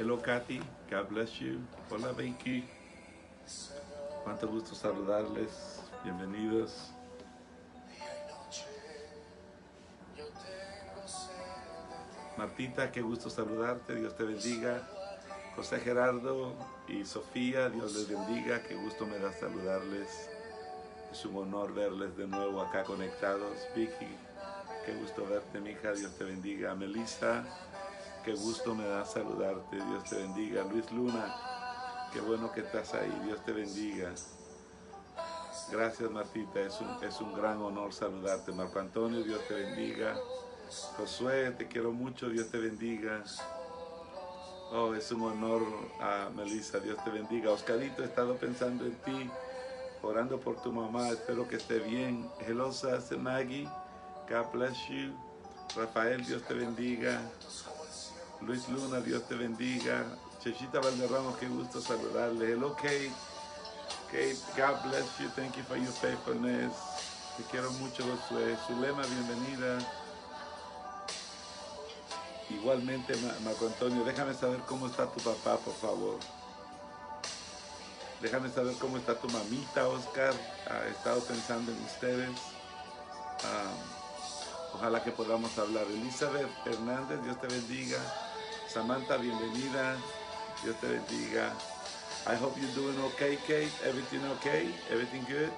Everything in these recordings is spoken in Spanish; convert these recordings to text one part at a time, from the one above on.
Hello, Kathy. God bless you. Hola, Vicky. Cuánto gusto saludarles. Bienvenidos. Martita, qué gusto saludarte. Dios te bendiga. José Gerardo y Sofía, Dios les bendiga. Qué gusto me da saludarles. Es un honor verles de nuevo acá conectados. Vicky, qué gusto verte, mija. Dios te bendiga. Melissa, qué gusto me da saludarte. Dios te bendiga. Luis Luna, qué bueno que estás ahí. Dios te bendiga. Gracias, Martita. Es un gran honor saludarte. Marco Antonio, Dios te bendiga. Josué, te quiero mucho. Dios te bendiga. Oh, es un honor a Melissa. Dios te bendiga. Oscarito, he estado pensando en ti, orando por tu mamá. Espero que esté bien. Hello, Sister Maggie. God bless you. Rafael, Dios te bendiga. Luis Luna, Dios te bendiga. Chechita Valderramos, qué gusto saludarle. Hello, Kate. Kate, God bless you. Thank you for your faithfulness. Te quiero mucho, Josué. Zulema, bienvenida. Igualmente, Marco Antonio, déjame saber cómo está tu papá, por favor. Déjame saber cómo está tu mamita, Oscar. He estado pensando en ustedes. Ojalá que podamos hablar. Elizabeth Hernández, Dios te bendiga. Samantha, bienvenida. Dios te bendiga. I hope you're doing okay, Kate. Everything okay? Everything good?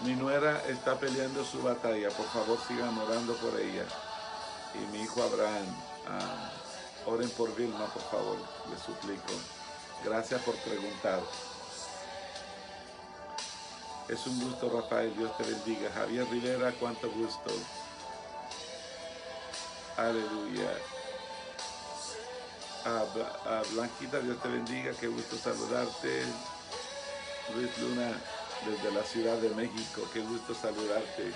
Mi nuera está peleando su batalla. Por favor, sigan orando por ella. Y mi hijo Abraham. Oren por Vilma, por favor. Les suplico. Gracias por preguntar. Es un gusto, Rafael. Dios te bendiga. Javier Rivera, cuánto gusto. Aleluya. Blanquita, Dios te bendiga. Qué gusto saludarte. Luis Luna, desde la Ciudad de México. Qué gusto saludarte.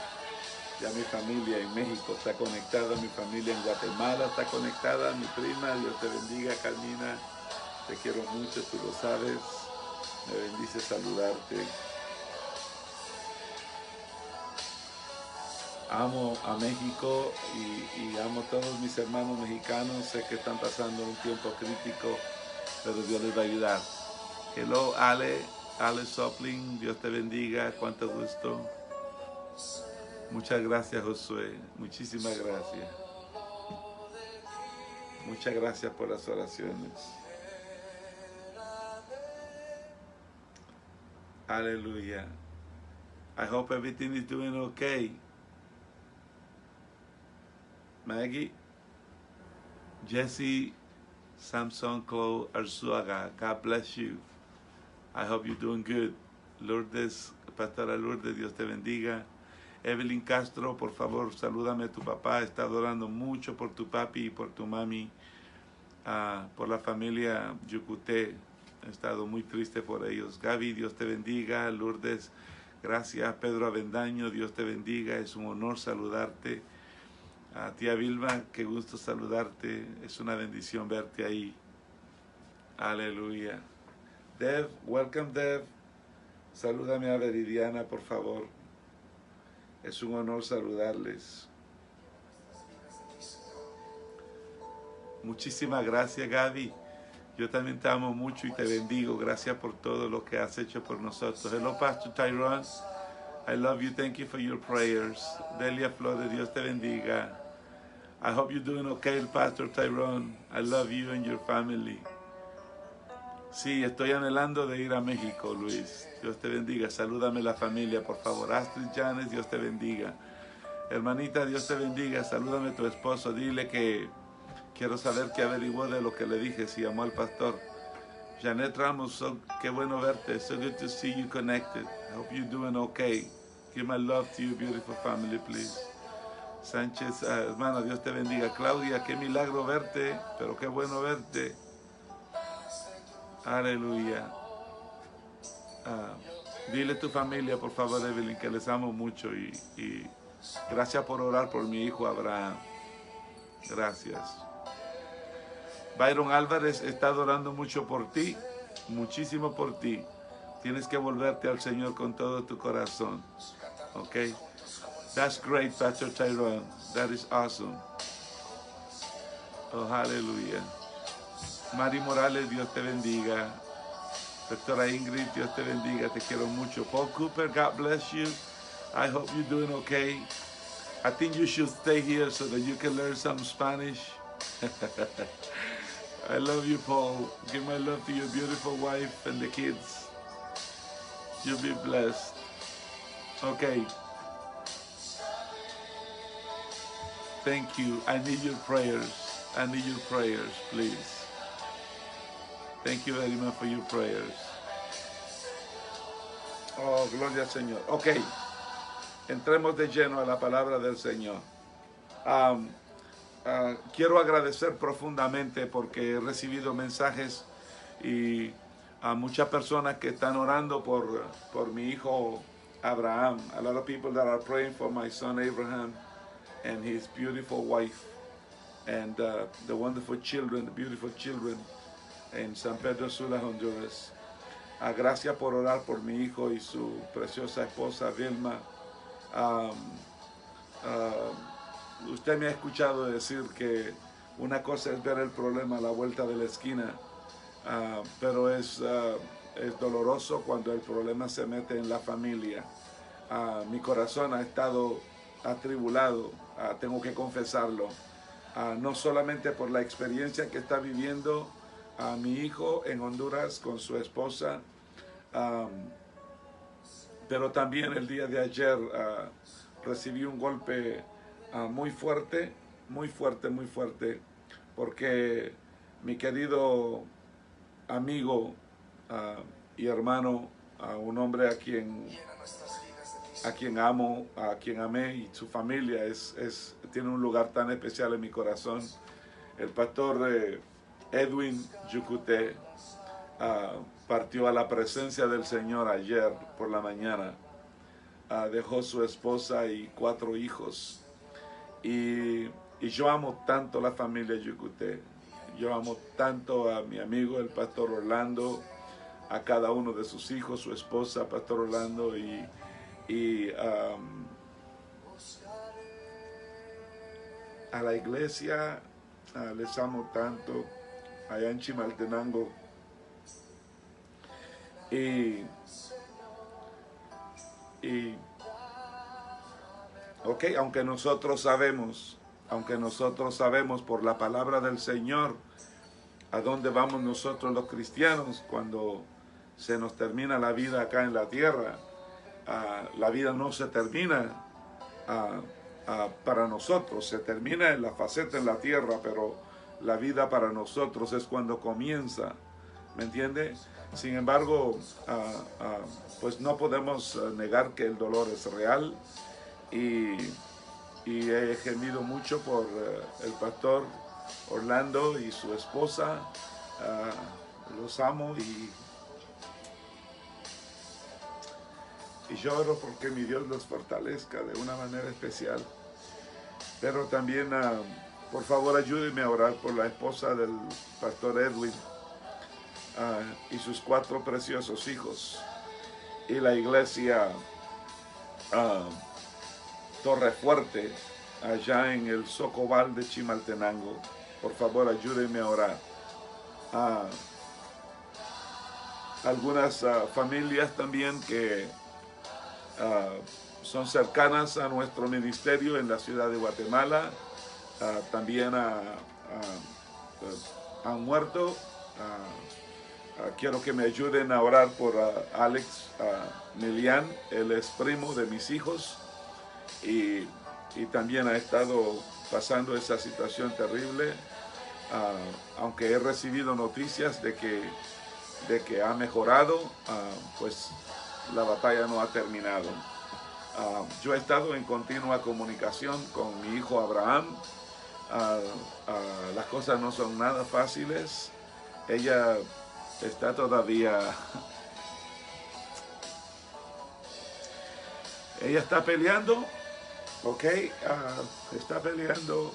Ya mi familia en México está conectada. Mi familia en Guatemala está conectada. Mi prima, Dios te bendiga. Carmina, te quiero mucho. Tú lo sabes. Me bendice saludarte. Amo a México y amo a todos mis hermanos mexicanos. Sé que están pasando un tiempo crítico, pero Dios les va a ayudar. Hello, Ale Sopling, Dios te bendiga, cuánto gusto. Muchas gracias, Josué, muchísimas gracias. Muchas gracias por las oraciones. Aleluya. I hope everything is doing okay. Maggie, Jesse, Samson, Chloe, Arzuaga, God bless you. I hope you're doing good. Lourdes, Pastora Lourdes, Dios te bendiga. Evelyn Castro, por favor, salúdame a tu papá. He estado orando mucho por tu papi y por tu mami, por la familia Yucuté. He estado muy triste por ellos. Gaby, Dios te bendiga. Lourdes, gracias. Pedro Avendaño, Dios te bendiga. Es un honor saludarte. Tía Vilma, qué gusto saludarte. Es una bendición verte ahí. Aleluya. Dev, welcome Dev. Salúdame a Veridiana, por favor. Es un honor saludarles. Muchísimas gracias, Gaby. Yo también te amo mucho y te bendigo. Gracias por todo lo que has hecho por nosotros. Hello, Pastor Tyrone. I love you. Thank you for your prayers. Delia Flores, Dios te bendiga. I hope you're doing okay, Pastor Tyrone. I love you and your family. Sí, estoy anhelando de ir a México, Luis. Dios te bendiga. Salúdame la familia, por favor. Astrid Janes, Dios te bendiga. Hermanita, Dios te bendiga. Salúdame a tu esposo. Dile que quiero saber qué averiguó de lo que le dije, si amó al pastor. Janet Ramos, qué bueno verte. So good to see you connected. I hope you're doing okay. Give my love to your beautiful family, please. Sánchez, hermana, Dios te bendiga. Claudia, qué milagro verte, pero qué bueno verte. Aleluya. Dile a tu familia, por favor, Evelyn, que les amo mucho y gracias por orar por mi hijo Abraham. Gracias. Byron Álvarez está orando mucho por ti, muchísimo por ti. Tienes que volverte al Señor con todo tu corazón. ¿Ok? That's great, Pastor Tyrone. That is awesome. Oh, aleluya. Mari Morales, Dios te bendiga. Doctora Ingrid, Dios te bendiga. Te quiero mucho. Paul Cooper, God bless you. I hope you're doing okay. I think you should stay here so that you can learn some Spanish. I love you, Paul. Give my love to your beautiful wife and the kids. You'll be blessed. Okay. Thank you. I need your prayers. I need your prayers, please. Thank you very much for your prayers. Oh, gloria al Señor. Ok. Entremos de lleno a la palabra del Señor. Quiero agradecer profundamente porque he recibido mensajes y a muchas personas que están orando por mi hijo Abraham. A lot of people that are praying for my son Abraham and his beautiful wife and the wonderful children, the beautiful children in San Pedro Sula, Honduras. Gracias por orar por mi hijo y su preciosa esposa Vilma. Usted me ha escuchado decir que una cosa es ver el problema a la vuelta de la esquina, pero es doloroso cuando el problema se mete en la familia. Mi corazón ha estado atribulado, tengo que confesarlo, no solamente por la experiencia que está viviendo mi hijo en Honduras con su esposa, pero también el día de ayer recibí un golpe muy fuerte, porque mi querido amigo y hermano, un hombre a quien amo, a quien amé, y su familia tiene un lugar tan especial en mi corazón. El pastor Edwin Yucuté partió a la presencia del Señor ayer por la mañana. Dejó su esposa y 4 hijos. Y yo amo tanto la familia Yucuté. Yo amo tanto a mi amigo, el pastor Orlando, a cada uno de sus hijos, su esposa, pastor Orlando, y a la iglesia les amo tanto, allá en Chimaltenango. Ok, aunque nosotros sabemos por la palabra del Señor a dónde vamos nosotros los cristianos cuando se nos termina la vida acá en la tierra. La vida no se termina para nosotros, se termina en la faceta en la tierra, pero la vida para nosotros es cuando comienza, ¿me entiende? Sin embargo, pues no podemos negar que el dolor es real, y he gemido mucho por el pastor Orlando y su esposa. Los amo y lloro porque mi Dios los fortalezca de una manera especial. Pero también, por favor, ayúdenme a orar por la esposa del pastor Edwin y sus 4 preciosos hijos, y la iglesia Torre Fuerte allá en el Socobal de Chimaltenango. Por favor, ayúdenme a orar. Algunas familias también que son cercanas a nuestro ministerio en la ciudad de Guatemala, también han muerto. Quiero que me ayuden a orar por Alex Milian. Él es primo de mis hijos y también ha estado pasando esa situación terrible, aunque he recibido noticias de que ha mejorado, pues la batalla no ha terminado. Yo he estado en continua comunicación con mi hijo Abraham. Las cosas no son nada fáciles. Ella está todavía... ella está peleando, ok, está peleando.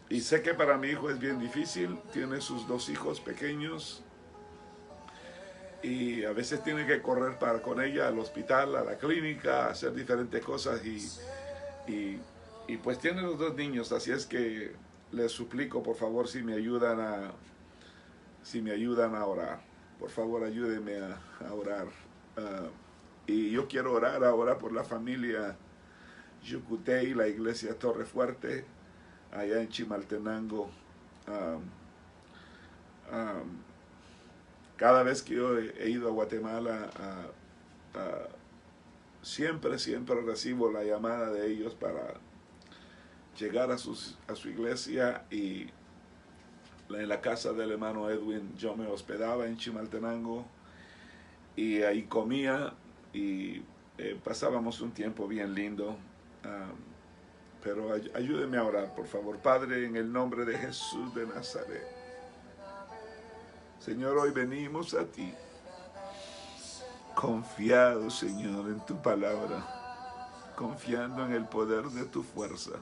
Y sé que para mi hijo es bien difícil, tiene sus 2 hijos pequeños, y a veces tiene que correr con ella al hospital, a la clínica, a hacer diferentes cosas y pues tiene los dos niños, así es que les suplico por favor si me ayudan a orar. Por favor ayúdenme a orar. Ah, y yo quiero orar ahora por la familia Yucutey, la iglesia Torre Fuerte, allá en Chimaltenango. Um, um, Cada vez que yo he ido a Guatemala, siempre recibo la llamada de ellos para llegar a su iglesia, y en la casa del hermano Edwin yo me hospedaba en Chimaltenango y ahí comía y pasábamos un tiempo bien lindo. Pero ayúdeme a orar, por favor. Padre, en el nombre de Jesús de Nazaret. Señor, hoy venimos a ti, confiados, Señor, en tu palabra, confiando en el poder de tu fuerza.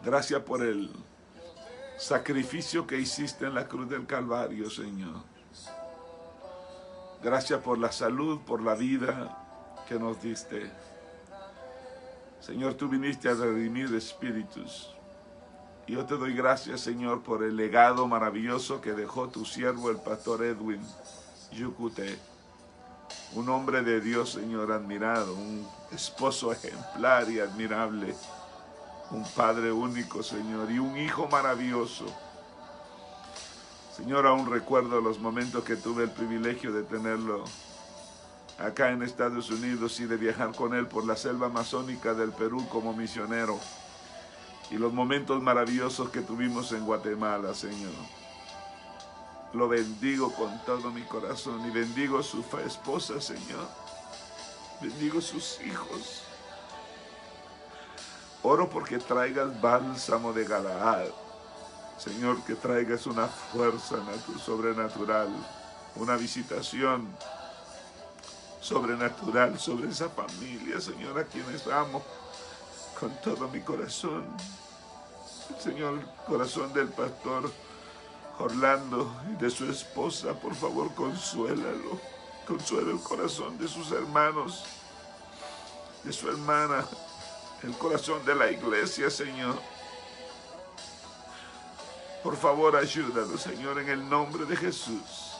Gracias por el sacrificio que hiciste en la cruz del Calvario, Señor. Gracias por la salud, por la vida que nos diste. Señor, tú viniste a redimir espíritus. Y yo te doy gracias, Señor, por el legado maravilloso que dejó tu siervo, el pastor Edwin Yucutey. Un hombre de Dios, Señor, admirado, un esposo ejemplar y admirable, un padre único, Señor, y un hijo maravilloso. Señor, aún recuerdo los momentos que tuve el privilegio de tenerlo acá en Estados Unidos y de viajar con él por la selva amazónica del Perú como misionero. Y los momentos maravillosos que tuvimos en Guatemala, Señor. Lo bendigo con todo mi corazón y bendigo a su esposa, Señor. Bendigo a sus hijos. Oro porque traigas bálsamo de Galaad. Señor, que traigas una fuerza sobrenatural, una visitación sobrenatural sobre esa familia, Señor, a quienes amo con todo mi corazón. Señor, el corazón del pastor Orlando y de su esposa, por favor, consuélalo. Consuela el corazón de sus hermanos, de su hermana, el corazón de la iglesia, Señor. Por favor, ayúdalo, Señor, en el nombre de Jesús.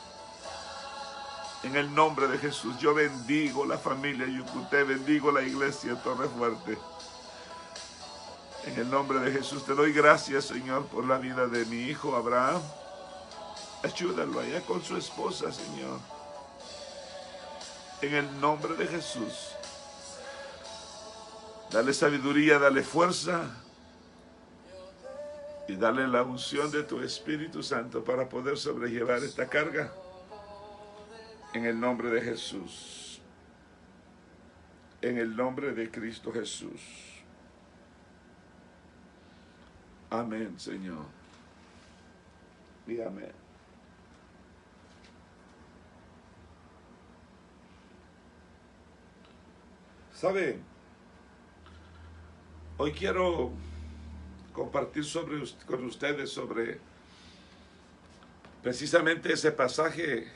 En el nombre de Jesús, yo bendigo la familia Yucutey, bendigo la iglesia Torre Fuerte. En el nombre de Jesús te doy gracias, Señor, por la vida de mi hijo Abraham. Ayúdalo allá con su esposa, Señor. En el nombre de Jesús. Dale sabiduría, dale fuerza. Y dale la unción de tu Espíritu Santo para poder sobrellevar esta carga. En el nombre de Jesús. En el nombre de Cristo Jesús. Amén, Señor. Y amén. ¿Saben? Hoy quiero compartir con ustedes sobre precisamente ese pasaje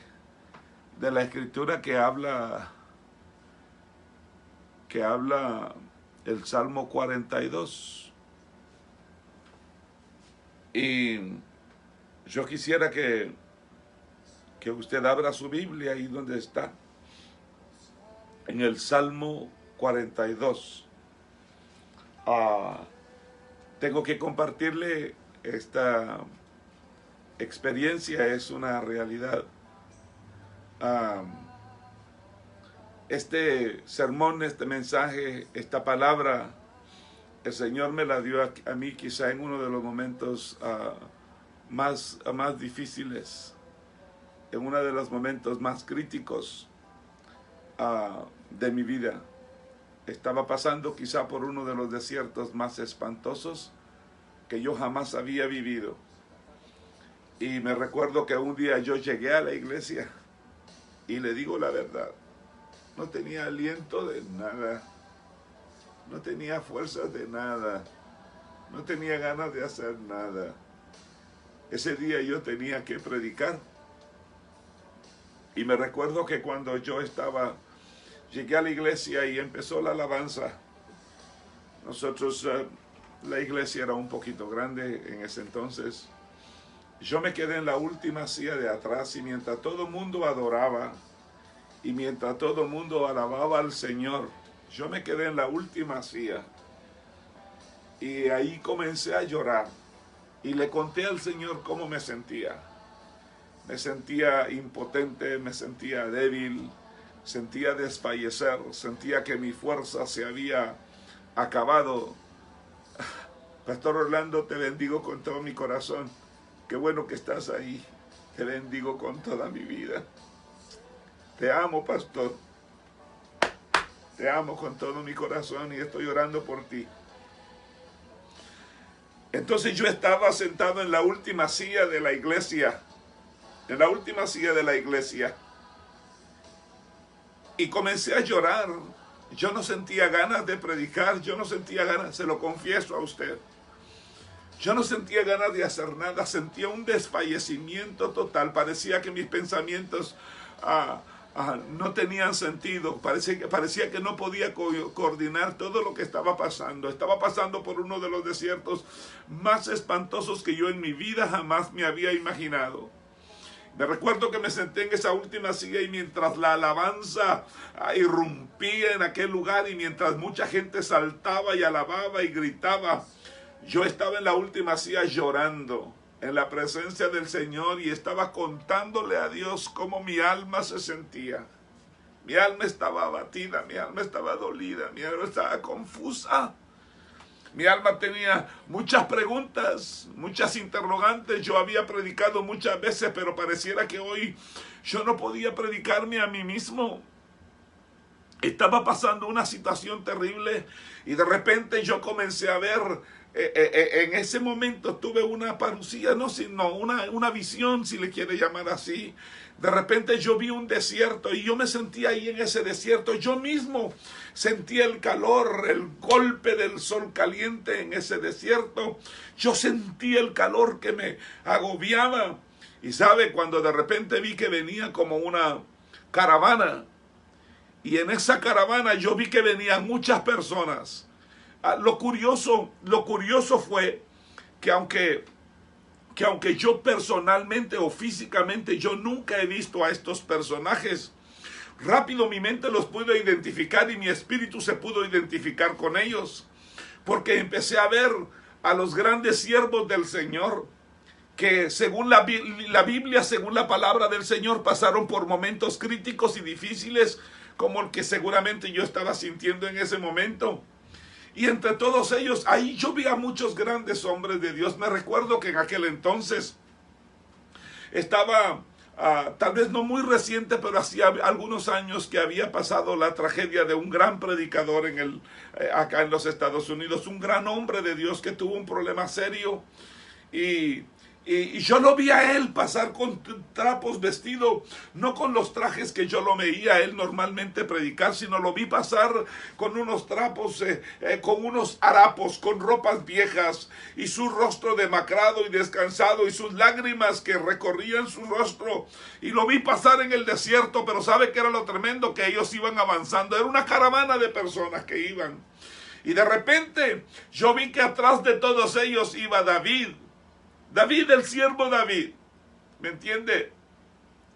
de la Escritura que habla el Salmo 42. Y yo quisiera que usted abra su Biblia ahí donde está, en el Salmo 42. Tengo que compartirle esta experiencia, es una realidad. Este sermón, este mensaje, esta palabra, el Señor me la dio a mí quizá en uno de los momentos más difíciles, en uno de los momentos más críticos de mi vida. Estaba pasando quizá por uno de los desiertos más espantosos que yo jamás había vivido. Y me recuerdo que un día yo llegué a la iglesia y le digo la verdad, no tenía aliento de nada, no tenía fuerzas de nada, no tenía ganas de hacer nada. Ese día yo tenía que predicar Y me recuerdo que cuando llegué a la iglesia y empezó la alabanza, nosotros, la iglesia era un poquito grande en ese entonces. Yo me quedé en la última silla de atrás y mientras todo el mundo adoraba y mientras todo el mundo alababa al Señor, yo me quedé en la última silla. Y ahí comencé a llorar y le conté al Señor cómo me sentía. Me sentía impotente, me sentía débil, sentía desfallecer, sentía que mi fuerza se había acabado. Pastor Orlando, te bendigo con todo mi corazón. Qué bueno que estás ahí. Te bendigo con toda mi vida. Te amo, pastor. Te amo con todo mi corazón y estoy orando por ti. Entonces yo estaba sentado en la última silla de la iglesia. En la última silla de la iglesia. Y comencé a llorar. Yo no sentía ganas de predicar. Yo no sentía ganas, se lo confieso a usted. Yo no sentía ganas de hacer nada. Sentía un desfallecimiento total. Parecía que mis pensamientos no tenían sentido. Parecía que no podía coordinar todo lo que estaba pasando. Estaba pasando por uno de los desiertos más espantosos que yo en mi vida jamás me había imaginado. Me recuerdo que me senté en esa última silla y mientras la alabanza irrumpía en aquel lugar y mientras mucha gente saltaba y alababa y gritaba, yo estaba en la última silla llorando en la presencia del Señor y estaba contándole a Dios cómo mi alma se sentía. Mi alma estaba abatida, mi alma estaba dolida, mi alma estaba confusa. Mi alma tenía muchas preguntas, muchas interrogantes. Yo había predicado muchas veces, pero pareciera que hoy yo no podía predicarme a mí mismo. Estaba pasando una situación terrible y de repente yo comencé a ver, en ese momento tuve una parucía, una visión, si le quiere llamar así. De repente yo vi un desierto y yo me sentía ahí en ese desierto. Yo mismo sentía el calor, el golpe del sol caliente en ese desierto. Yo sentía el calor que me agobiaba. Y sabe, cuando de repente vi que venía como una caravana. Y en esa caravana yo vi que venían muchas personas. Lo curioso fue que aunque yo personalmente o físicamente yo nunca he visto a estos personajes, rápido mi mente los pudo identificar y mi espíritu se pudo identificar con ellos. Porque empecé a ver a los grandes siervos del Señor que según la Biblia, según la palabra del Señor, pasaron por momentos críticos y difíciles como el que seguramente yo estaba sintiendo en ese momento. Y entre todos ellos, ahí yo vi a muchos grandes hombres de Dios. Me recuerdo que en aquel entonces estaba, tal vez no muy reciente, pero hacía algunos años que había pasado la tragedia de un gran predicador acá en los Estados Unidos. Un gran hombre de Dios que tuvo un problema serio y yo lo vi a él pasar con trapos, vestido, no con los trajes que yo lo veía a él normalmente predicar, sino lo vi pasar con unos trapos, con unos harapos, con ropas viejas, y su rostro demacrado y descansado, y sus lágrimas que recorrían su rostro, y lo vi pasar en el desierto. Pero ¿sabe qué era lo tremendo? Que ellos iban avanzando, era una caravana de personas que iban, y de repente yo vi que atrás de todos ellos iba David, el siervo David, ¿me entiende?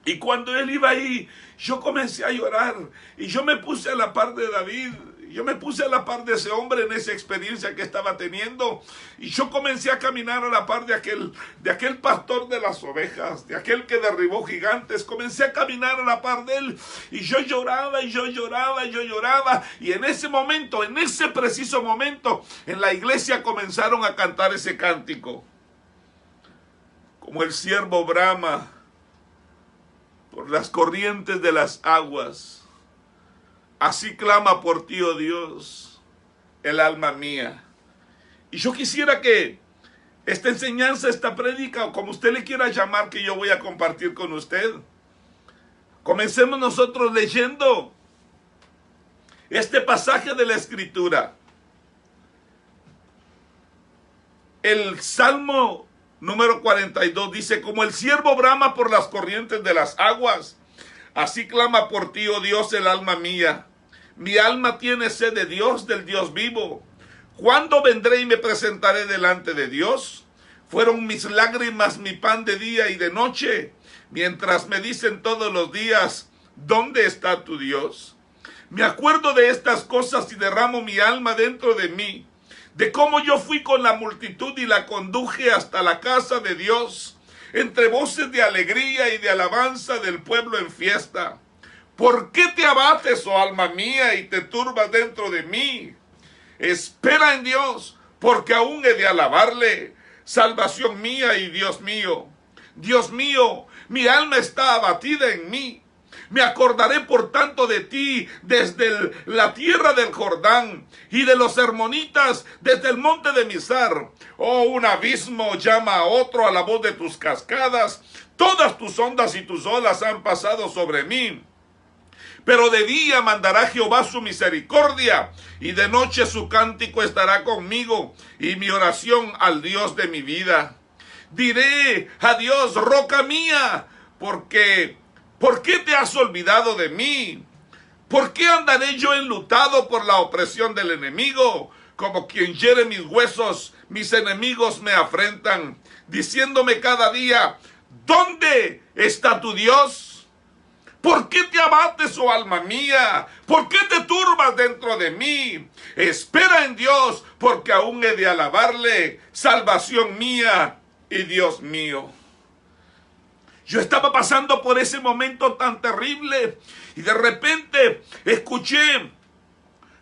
Y cuando él iba ahí, yo comencé a llorar y yo me puse a la par de David. Yo me puse a la par de ese hombre en esa experiencia que estaba teniendo. Y yo comencé a caminar a la par de aquel pastor de las ovejas, de aquel que derribó gigantes. Comencé a caminar a la par de él. Y yo lloraba, y yo lloraba, y yo lloraba. Y en ese momento, en ese preciso momento, en la iglesia comenzaron a cantar ese cántico. Como el siervo brama por las corrientes de las aguas, así clama por ti, oh Dios, el alma mía. Y yo quisiera que esta enseñanza, esta prédica, o como usted le quiera llamar, que yo voy a compartir con usted, comencemos nosotros leyendo este pasaje de la Escritura. El Salmo número 42 dice: como el siervo brama por las corrientes de las aguas, Así clama por ti, oh Dios, el alma mía. Mi alma tiene sed de Dios, del Dios vivo. ¿Cuándo vendré y me presentaré delante de Dios? Fueron mis lágrimas mi pan de día y de noche, mientras me dicen todos los días, ¿dónde está tu Dios? Me acuerdo de estas cosas y derramo mi alma dentro de mí, de cómo yo fui con la multitud y la conduje hasta la casa de Dios, entre voces de alegría y de alabanza del pueblo en fiesta. ¿Por qué te abates, oh alma mía, y te turbas dentro de mí? Espera en Dios, porque aún he de alabarle, salvación mía y Dios mío. Dios mío, mi alma está abatida en mí. Me acordaré por tanto de ti desde la tierra del Jordán y de los hermonitas desde el monte de Mizar. Oh, un abismo llama a otro a la voz de tus cascadas. Todas tus ondas y tus olas han pasado sobre mí. Pero de día mandará Jehová su misericordia, y de noche su cántico estará conmigo, y mi oración al Dios de mi vida. Diré a Dios, roca mía, ¿por qué te has olvidado de mí? ¿Por qué andaré yo enlutado por la opresión del enemigo? Como quien hiere mis huesos, mis enemigos me afrentan, diciéndome cada día, ¿dónde está tu Dios? ¿Por qué te abates, oh alma mía? ¿Por qué te turbas dentro de mí? Espera en Dios, porque aún he de alabarle, salvación mía y Dios mío. Yo estaba pasando por ese momento tan terrible y de repente escuché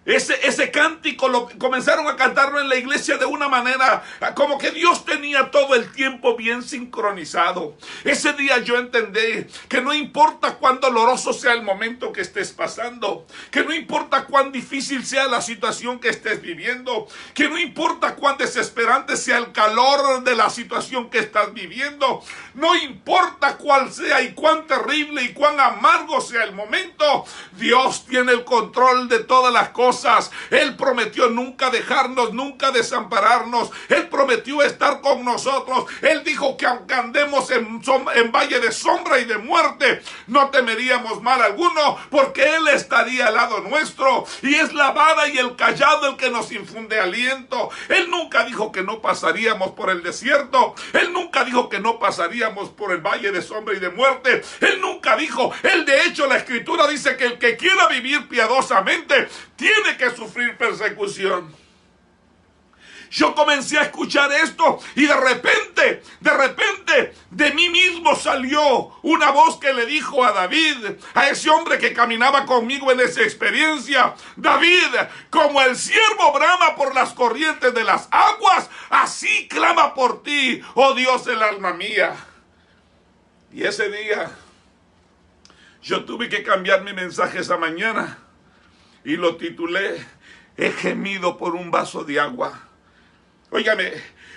ese cántico, comenzaron a cantarlo en la iglesia de una manera como que Dios tenía todo el tiempo bien sincronizado. Ese día yo entendí que no importa cuán doloroso sea el momento que estés pasando, que no importa cuán difícil sea la situación que estés viviendo, que no importa cuán desesperante sea el calor de la situación que estás viviendo, no importa cuál sea y cuán terrible y cuán amargo sea el momento, Dios tiene el control de todas las cosas. Él prometió nunca dejarnos, nunca desampararnos. Él prometió estar con nosotros. Él dijo que aunque andemos en valle de sombra y de muerte, no temeríamos mal alguno, porque Él estaría al lado nuestro. Y es la vara y el cayado el que nos infunde aliento. Él nunca dijo que no pasaríamos por el desierto. Él nunca dijo que no pasaríamos por el valle de sombra y de muerte. Él nunca dijo. Él, de hecho, la Escritura dice que el que quiera vivir piadosamente tiene que sufrir persecución. Yo comencé a escuchar esto y de repente, de mí mismo salió una voz que le dijo a David, a ese hombre que caminaba conmigo en esa experiencia: David, como el ciervo brama por las corrientes de las aguas, así clama por ti, oh Dios, el alma mía. Y ese día yo tuve que cambiar mi mensaje esa mañana y lo titulé: He gemido por un vaso de agua. Óigame,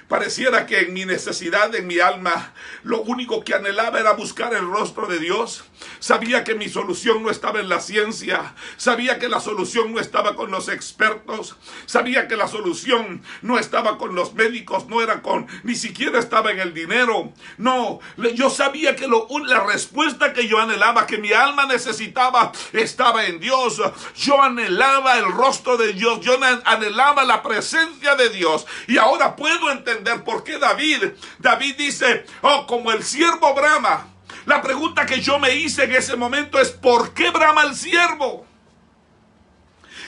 pareciera que en mi necesidad, en mi alma, lo único que anhelaba era buscar el rostro de Dios. Sabía que mi solución no estaba en la ciencia. Sabía que la solución no estaba con los expertos. Sabía que la solución no estaba con los médicos. Ni siquiera estaba en el dinero. No, yo sabía que la respuesta que yo anhelaba, que mi alma necesitaba, estaba en Dios. Yo anhelaba el rostro de Dios. Yo anhelaba la presencia de Dios. Y ahora puedo entender por qué David dice, oh, como el ciervo brama. La pregunta que yo me hice en ese momento es: ¿por qué brama el ciervo?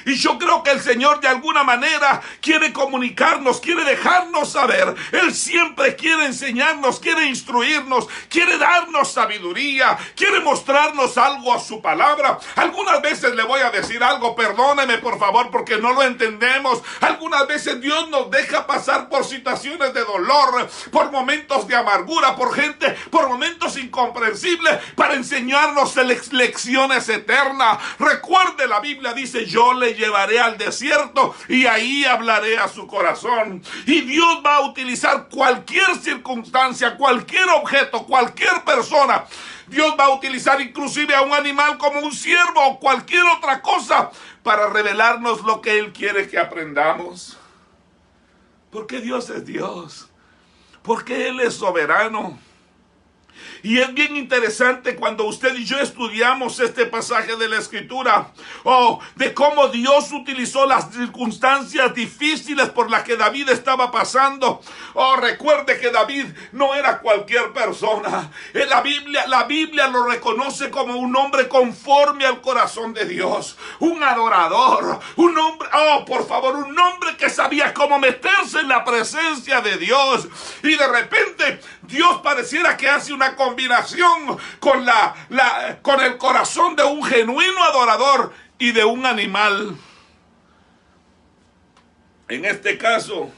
Y yo creo que el Señor de alguna manera quiere comunicarnos, quiere dejarnos saber. Él siempre quiere enseñarnos, quiere instruirnos, quiere darnos sabiduría, quiere mostrarnos algo a su palabra. Algunas veces le voy a decir algo, perdóneme por favor porque no lo entendemos. Algunas veces Dios nos deja pasar por situaciones de dolor, por momentos de amargura, por momentos incomprensibles, para enseñarnos lecciones eternas. Recuerde, la Biblia dice: yo le llevaré al desierto y ahí hablaré a su corazón. Y Dios va a utilizar cualquier circunstancia, cualquier objeto, cualquier persona. Dios va a utilizar inclusive a un animal como un ciervo o cualquier otra cosa para revelarnos lo que Él quiere que aprendamos. Porque Dios es Dios. Porque Él es soberano. Y es bien interesante cuando usted y yo estudiamos este pasaje de la Escritura, de cómo Dios utilizó las circunstancias difíciles por las que David estaba pasando. Recuerde que David no era cualquier persona. En la Biblia lo reconoce como un hombre conforme al corazón de Dios, un adorador, un hombre, un hombre que sabía cómo meterse en la presencia de Dios. Y de repente Dios pareciera que hace una combinación con el corazón de un genuino adorador y de un animal. En este caso,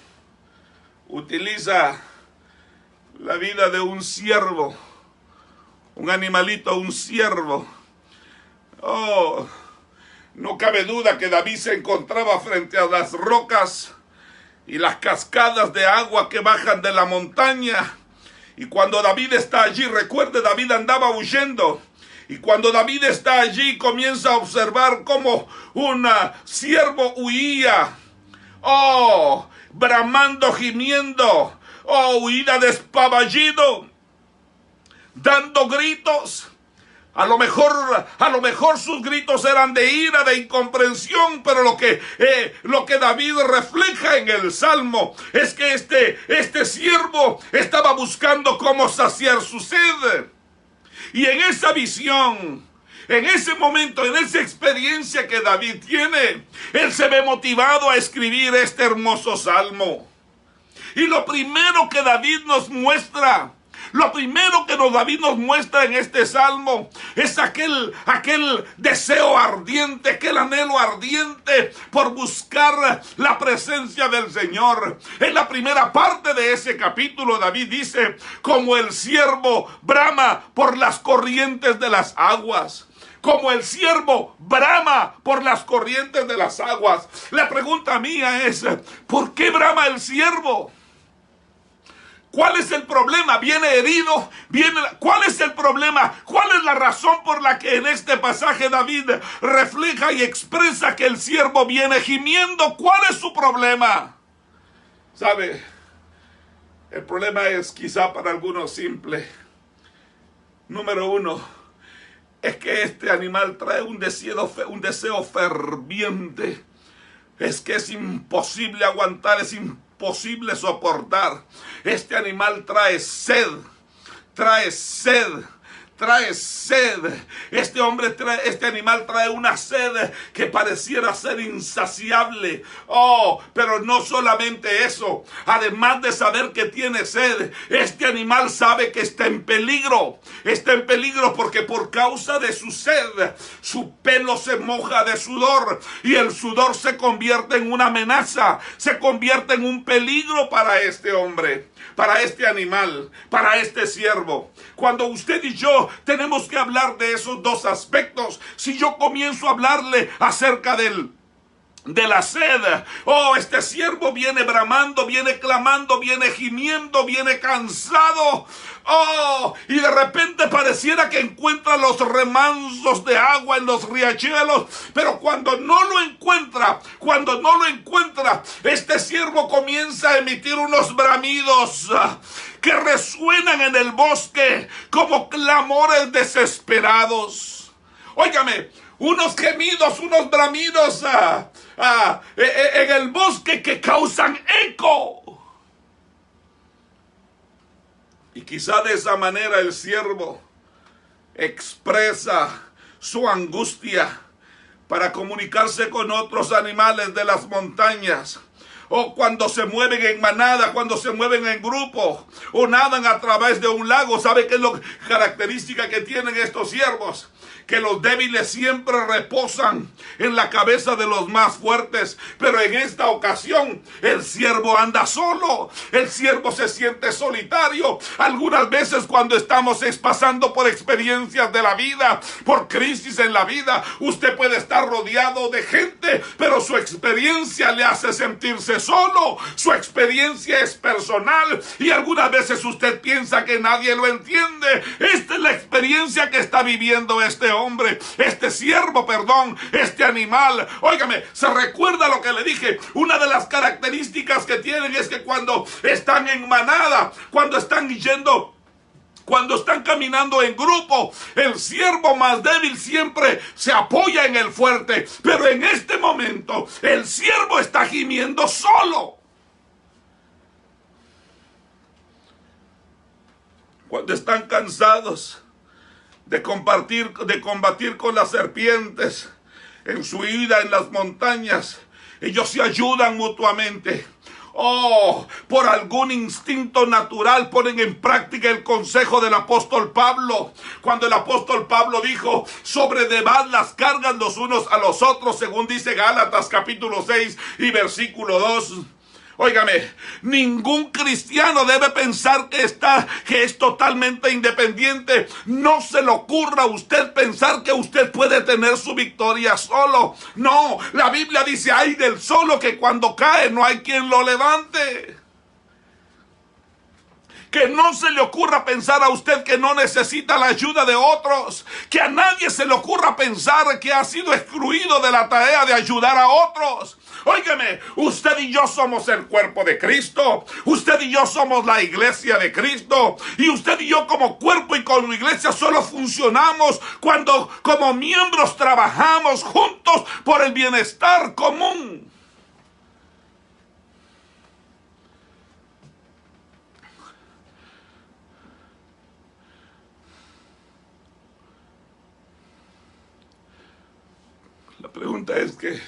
utiliza la vida de un ciervo, un animalito, un ciervo. No cabe duda que David se encontraba frente a las rocas y las cascadas de agua que bajan de la montaña. Y cuando David está allí, recuerde, David andaba huyendo. Y cuando David está allí, comienza a observar cómo un ciervo huía. Bramando, gimiendo. Huida despaballido, dando gritos. A lo mejor sus gritos eran de ira, de incomprensión, pero lo que David refleja en el Salmo es que este siervo estaba buscando cómo saciar su sed. Y en esa visión, en ese momento, en esa experiencia que David tiene, él se ve motivado a escribir este hermoso Salmo. Y lo primero que David nos muestra, David nos muestra en este salmo es aquel deseo ardiente, aquel anhelo ardiente por buscar la presencia del Señor. En la primera parte de ese capítulo, David dice: como el ciervo brama por las corrientes de las aguas. Como el ciervo brama por las corrientes de las aguas. La pregunta mía es: ¿por qué brama el ciervo? ¿Cuál es el problema? ¿Viene herido? ¿Cuál es el problema? ¿Cuál es la razón por la que en este pasaje David refleja y expresa que el siervo viene gimiendo? ¿Cuál es su problema? ¿Sabe? El problema es quizá para algunos simple. Número uno, es que este animal trae un deseo ferviente. Es que es imposible aguantar, es imposible soportar. Este animal trae sed, trae sed. Este animal trae una sed que pareciera ser insaciable. Pero no solamente eso. Además de saber que tiene sed, este animal sabe que está en peligro. Está en peligro porque por causa de su sed, su pelo se moja de sudor. Y el sudor se convierte en una amenaza. Se convierte en un peligro para este hombre, para este animal, para este siervo. Cuando usted y yo tenemos que hablar de esos dos aspectos, si yo comienzo a hablarle acerca de la sed, este siervo viene bramando, viene clamando, viene gimiendo, viene cansado, y de repente pareciera que encuentra los remansos de agua en los riachuelos, pero cuando no lo encuentra, este siervo comienza a emitir unos bramidos que resuenan en el bosque como clamores desesperados. Óigame, unos gemidos, unos bramidos en el bosque que causan eco. Y quizá de esa manera el siervo expresa su angustia para comunicarse con otros animales de las montañas. Cuando se mueven en manada, cuando se mueven en grupo, o nadan a través de un lago. ¿Sabe qué es la característica que tienen estos siervos? Que los débiles siempre reposan en la cabeza de los más fuertes. Pero en esta ocasión el siervo anda solo. El siervo se siente solitario. Algunas veces cuando estamos pasando por experiencias de la vida, por crisis en la vida, usted puede estar rodeado de gente, pero su experiencia le hace sentirse solo. Su experiencia es personal y algunas veces usted piensa que nadie lo entiende. Esta es la experiencia que está viviendo este siervo, este animal. Óigame, se recuerda lo que le dije. Una de las características que tienen es que cuando están en manada, cuando están yendo Cuando están caminando en grupo, el siervo más débil siempre se apoya en el fuerte. Pero en este momento, el siervo está gimiendo solo. Cuando están cansados de combatir con las serpientes en su ida en las montañas, ellos se ayudan mutuamente. Por algún instinto natural ponen en práctica el consejo del apóstol Pablo. Cuando el apóstol Pablo dijo, sobrellevad las cargas los unos a los otros, según dice Gálatas capítulo 6 y versículo 2. Óigame, ningún cristiano debe pensar que es totalmente independiente. No se le ocurra a usted pensar que usted puede tener su victoria solo. No, la Biblia dice, ay del solo que cuando cae no hay quien lo levante. Que no se le ocurra pensar a usted que no necesita la ayuda de otros. Que a nadie se le ocurra pensar que ha sido excluido de la tarea de ayudar a otros. Óigame, usted y yo somos el cuerpo de Cristo. Usted y yo somos la iglesia de Cristo. Y usted y yo como cuerpo y como iglesia solo funcionamos cuando como miembros trabajamos juntos por el bienestar común. La pregunta es que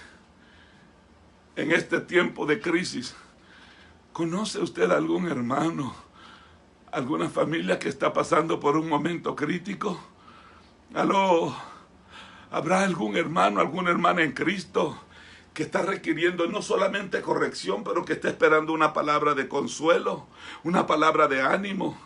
en este tiempo de crisis, ¿conoce usted algún hermano, alguna familia que está pasando por un momento crítico? ¿Habrá algún hermano, alguna hermana en Cristo que está requiriendo no solamente corrección, pero que está esperando una palabra de consuelo, una palabra de ánimo?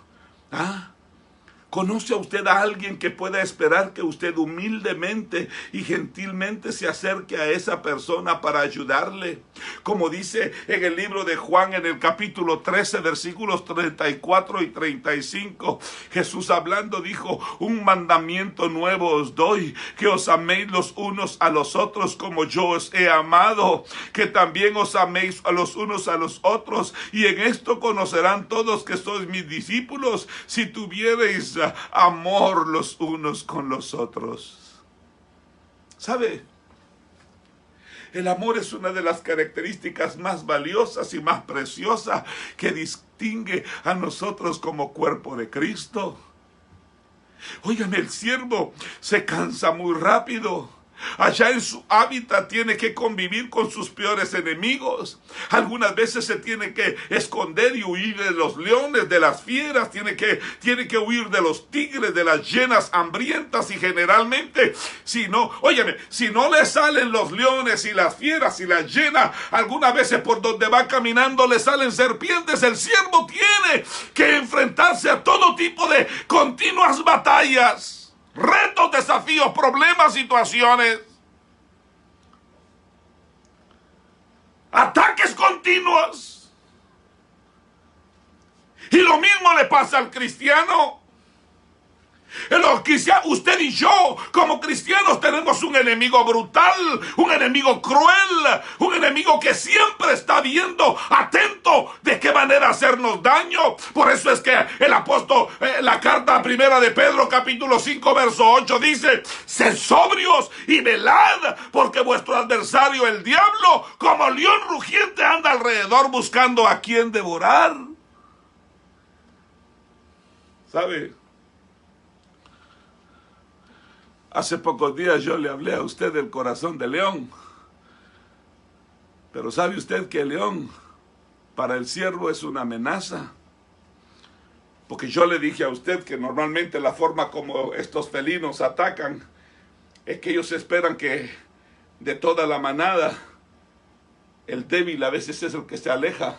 ¿Conoce a usted a alguien que pueda esperar que usted humildemente y gentilmente se acerque a esa persona para ayudarle? Como dice en el libro de Juan, en el capítulo 13, versículos 34 y 35, Jesús hablando dijo, un mandamiento nuevo os doy, que os améis los unos a los otros como yo os he amado, que también os améis a los unos a los otros, y en esto conocerán todos que sois mis discípulos, si tuviereis amor los unos con los otros. ¿Sabe? El amor es una de las características más valiosas y más preciosas que distingue a nosotros como cuerpo de Cristo. Óigame, el siervo se cansa muy rápido. Allá en su hábitat tiene que convivir con sus peores enemigos. Algunas veces se tiene que esconder y huir de los leones, de las fieras. Tiene que huir de los tigres, de las hienas hambrientas. Y generalmente, si no le salen los leones y las fieras y las hienas, algunas veces por donde va caminando le salen serpientes. El siervo tiene que enfrentarse a todo tipo de continuas batallas. Retos, desafíos, problemas, situaciones. Ataques continuos. Y lo mismo le pasa al cristiano. Usted y yo, como cristianos, tenemos un enemigo brutal, un enemigo cruel, un enemigo que siempre está viendo, atento de qué manera hacernos daño. Por eso es que el apóstol, la carta primera de Pedro, capítulo 5, verso 8, dice, sed sobrios y velad, porque vuestro adversario, el diablo, como león rugiente, anda alrededor buscando a quien devorar. ¿Sabe? Hace pocos días yo le hablé a usted del corazón de león. Pero ¿sabe usted que el león para el siervo es una amenaza? Porque yo le dije a usted que normalmente la forma como estos felinos atacan es que ellos esperan que de toda la manada el débil a veces es el que se aleja.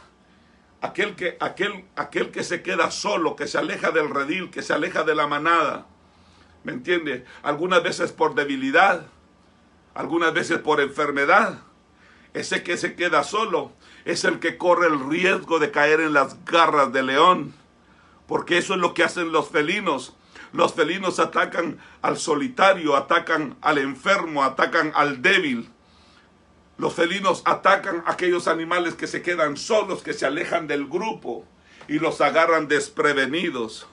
Aquel que se queda solo, que se aleja del redil, que se aleja de la manada. ¿Me entiende? Algunas veces por debilidad, algunas veces por enfermedad. Ese que se queda solo es el que corre el riesgo de caer en las garras del león. Porque eso es lo que hacen los felinos. Los felinos atacan al solitario, atacan al enfermo, atacan al débil. Los felinos atacan a aquellos animales que se quedan solos, que se alejan del grupo y los agarran desprevenidos.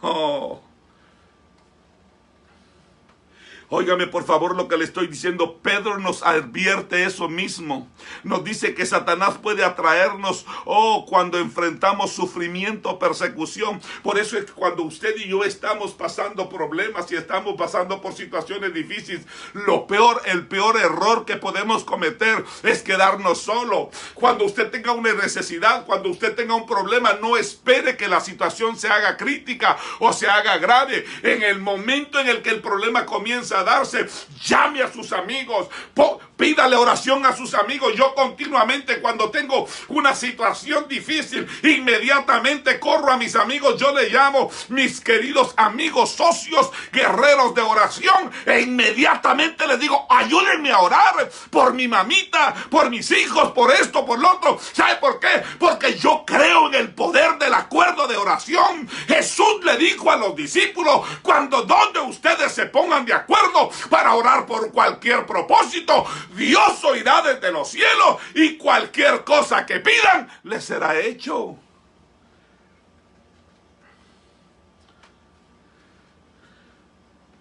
Óigame por favor lo que le estoy diciendo. Pedro nos advierte eso mismo. Nos dice que Satanás puede atraernos cuando enfrentamos sufrimiento, persecución. Por eso es que cuando usted y yo estamos pasando problemas y estamos pasando por situaciones difíciles, el peor error que podemos cometer es quedarnos solo. Cuando usted tenga una necesidad, cuando usted tenga un problema, no espere que la situación se haga crítica o se haga grave. En el momento en el que el problema comienza a darse, llame a sus amigos, pídale oración a sus amigos. Yo continuamente, cuando tengo una situación difícil, inmediatamente corro a mis amigos. Yo le llamo mis queridos amigos, socios, guerreros de oración, e inmediatamente les digo: ayúdenme a orar por mi mamita, por mis hijos, por esto, por lo otro. ¿Sabe por qué? Porque yo creo en el poder del acuerdo de oración. Jesús le dijo a los discípulos: cuando dos de ustedes se pongan de acuerdo para orar por cualquier propósito, Dios oirá desde los cielos y cualquier cosa que pidan les será hecho.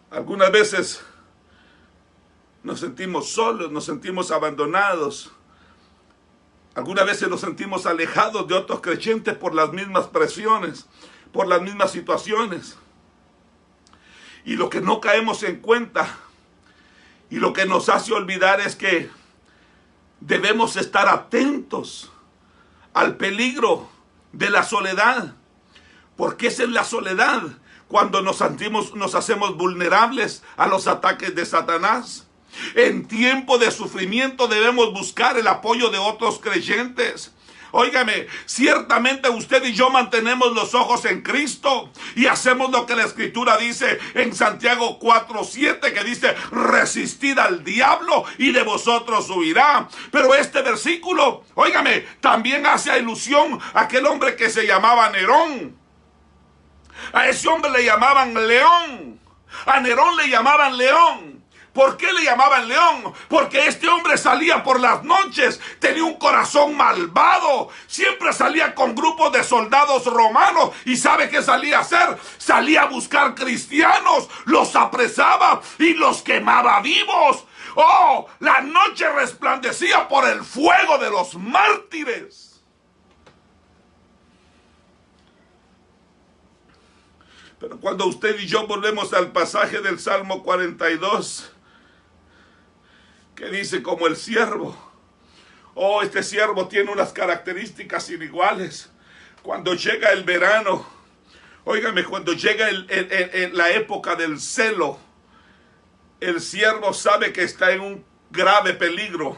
Algunas veces nos sentimos solos, nos sentimos abandonados. Algunas veces nos sentimos alejados de otros creyentes por las mismas presiones, por las mismas situaciones. Y lo que no caemos en cuenta y lo que nos hace olvidar es que debemos estar atentos al peligro de la soledad, porque es en la soledad cuando nos hacemos vulnerables a los ataques de Satanás. En tiempo de sufrimiento debemos buscar el apoyo de otros creyentes. Óigame, ciertamente usted y yo mantenemos los ojos en Cristo y hacemos lo que la Escritura dice en Santiago 4:7, que dice: resistid al diablo y de vosotros huirá. Pero este versículo, óigame, también hace alusión a aquel hombre que se llamaba Nerón. A ese hombre le llamaban León. A Nerón le llamaban León. ¿Por qué le llamaban León? Porque este hombre salía por las noches, tenía un corazón malvado, siempre salía con grupos de soldados romanos. ¿Y sabe qué salía a hacer? Salía a buscar cristianos, los apresaba y los quemaba vivos. La noche resplandecía por el fuego de los mártires. Pero cuando usted y yo volvemos al pasaje del Salmo 42, que dice: como el siervo. Este siervo tiene unas características iniguales. Cuando llega el verano, óigame, cuando llega la época del celo, el siervo sabe que está en un grave peligro.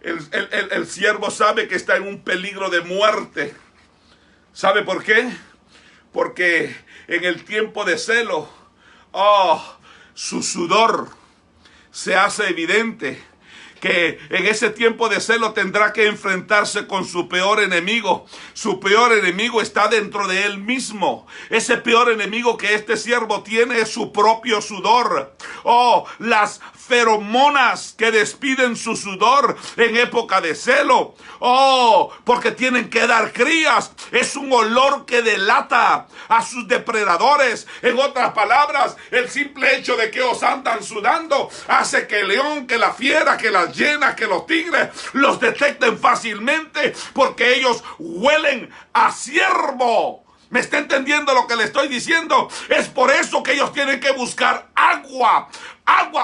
El siervo sabe que está en un peligro de muerte. ¿Sabe por qué? Porque en el tiempo de celo, su sudor se hace evidente, que en ese tiempo de celo tendrá que enfrentarse con su peor enemigo. Su peor enemigo está dentro de él mismo. Ese peor enemigo que este siervo tiene es su propio sudor. Las feromonas que despiden su sudor en época de celo. Porque tienen que dar crías. Es un olor que delata a sus depredadores. En otras palabras, el simple hecho de que os andan sudando hace que el león, que la fiera, que las hienas, que los tigres los detecten fácilmente, porque ellos huelen a ciervo. ¿Me está entendiendo lo que le estoy diciendo? Es por eso que ellos tienen que buscar agua.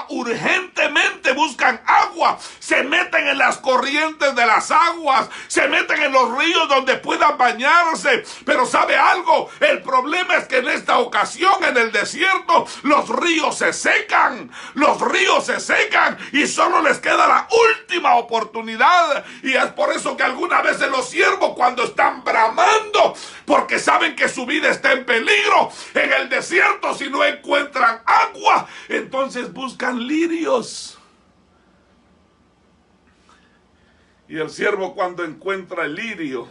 Urgentemente buscan agua. Se meten en las corrientes de las aguas. Se meten en los ríos donde puedan bañarse. Pero ¿sabe algo? El problema es que en esta ocasión, en el desierto, los ríos se secan. Los ríos se secan y solo les queda la última oportunidad. Y es por eso que algunas veces los siervos, cuando están bramando, porque saben que su vida está en peligro, en el desierto, si no encuentran agua, entonces buscan lirios. Y el siervo, cuando encuentra el lirio,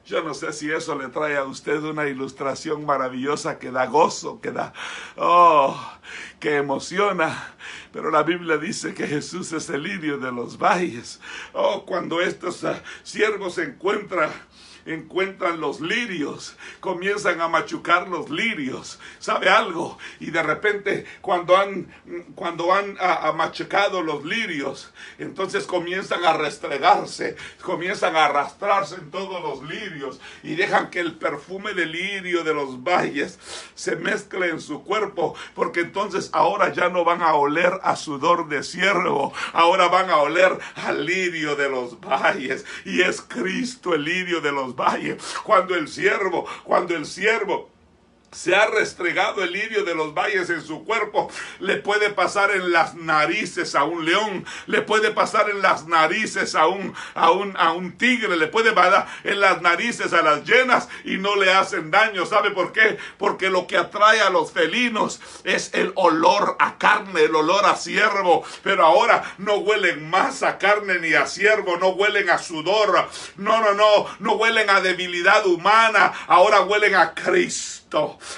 yo no sé si eso le trae a usted una ilustración maravillosa que da gozo, que emociona. Pero la Biblia dice que Jesús es el lirio de los valles. Cuando estos siervos encuentran encuentran los lirios, comienzan a machucar los lirios. ¿Sabe algo? Y de repente cuando han machucado los lirios, entonces comienzan a restregarse, comienzan a arrastrarse en todos los lirios y dejan que el perfume del lirio de los valles se mezcle en su cuerpo, porque entonces ahora ya no van a oler a sudor de siervo, ahora van a oler al lirio de los valles, y es Cristo el lirio de los valles. Cuando el siervo se ha restregado el lirio de los valles en su cuerpo, le puede pasar en las narices a un león, le puede pasar en las narices a un tigre, le puede pasar en las narices a las hienas y no le hacen daño. ¿Sabe por qué? Porque lo que atrae a los felinos es el olor a carne, el olor a ciervo. Pero ahora no huelen más a carne ni a ciervo, no huelen a sudor, no huelen a debilidad humana, ahora huelen a Cristo.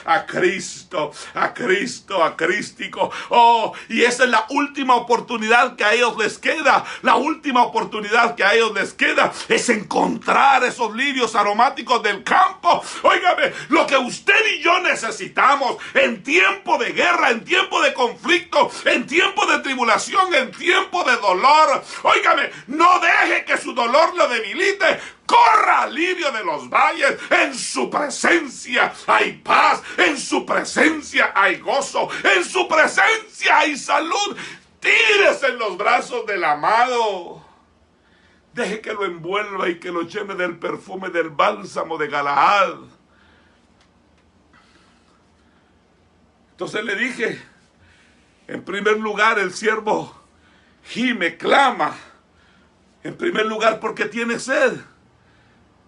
A Cristo, a Crístico. Oh, y esa es la última oportunidad que a ellos les queda. La última oportunidad que a ellos les queda es encontrar esos lirios aromáticos del campo. Óigame, lo que usted y yo necesitamos en tiempo de guerra, en tiempo de conflicto, en tiempo de tribulación, en tiempo de dolor. Óigame, no deje que su dolor lo debilite. Corra al lirio de los valles. En su presencia hay paz, en su presencia hay gozo, en su presencia hay salud. Tírese en los brazos del amado. Deje que lo envuelva y que lo llene del perfume del bálsamo de Galaad. Entonces le dije, en primer lugar el siervo gime, clama. En primer lugar porque tiene sed.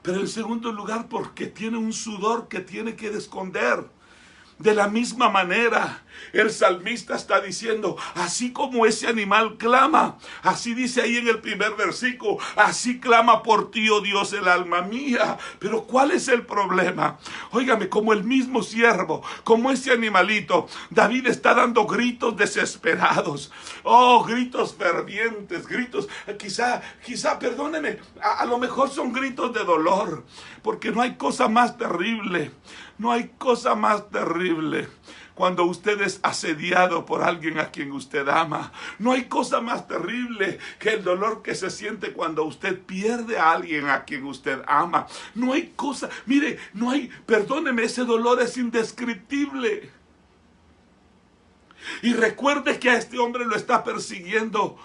Pero en segundo lugar, porque tiene un sudor que tiene que esconder. De la misma manera, el salmista está diciendo, así como ese animal clama, así dice ahí en el primer versículo, así clama por ti, oh Dios, el alma mía. Pero ¿cuál es el problema? Óigame, como el mismo siervo, como ese animalito, David está dando gritos desesperados. Oh, gritos fervientes, gritos, quizá, perdóneme, a lo mejor son gritos de dolor, porque no hay cosa más terrible. No hay cosa más terrible cuando usted es asediado por alguien a quien usted ama. No hay cosa más terrible que el dolor que se siente cuando usted pierde a alguien a quien usted ama. No hay cosa, mire, perdóneme, ese dolor es indescriptible. Y recuerde que a este hombre lo está persiguiendo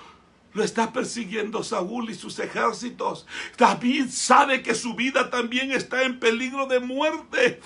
Saúl y sus ejércitos. David sabe que su vida también está en peligro de muerte.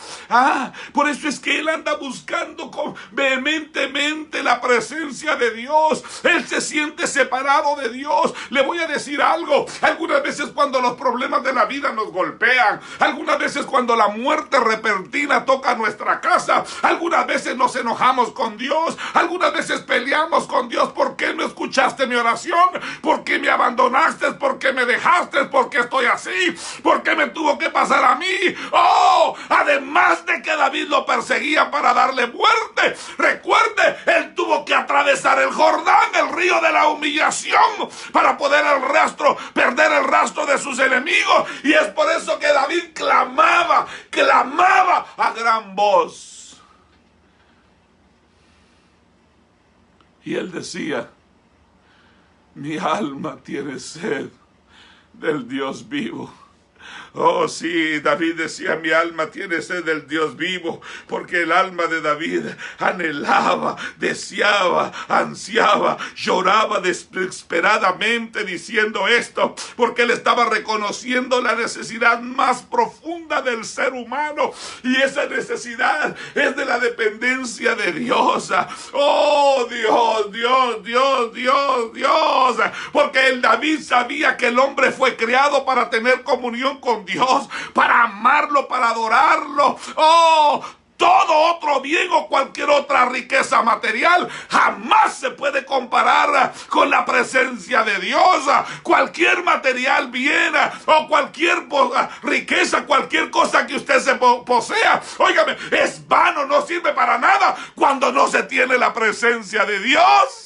Por eso es que él anda buscando vehementemente la presencia de Dios. Él se siente separado de Dios. Le voy a decir algo. Algunas veces cuando los problemas de la vida nos golpean, algunas veces cuando la muerte repentina toca nuestra casa, algunas veces nos enojamos con Dios, algunas veces peleamos con Dios. ¿Por qué no escuchaste mi oración? ¿Por qué me abandonaste? ¿Por qué me dejaste? ¿Por qué estoy así? ¿Por qué me tuvo que pasar a mí? Oh, además de que David lo perseguía para darle muerte, recuerde, él tuvo que atravesar el Jordán, el río de la humillación, para poder perder el rastro de sus enemigos. Y es por eso que David clamaba a gran voz. Y él decía, mi alma tiene sed del Dios vivo. Oh sí, David decía, mi alma tiene sed del Dios vivo, porque el alma de David anhelaba, deseaba, ansiaba, lloraba desesperadamente diciendo esto, porque él estaba reconociendo la necesidad más profunda del ser humano, y esa necesidad es de la dependencia de Dios. Oh Dios, porque el David sabía que el hombre fue creado para tener comunión con Dios, para amarlo, para adorarlo. Oh, todo otro bien o cualquier otra riqueza material jamás se puede comparar con la presencia de Dios. Cualquier material bien o cualquier riqueza, cualquier cosa que usted se posea, óigame, es vano, no sirve para nada cuando no se tiene la presencia de Dios.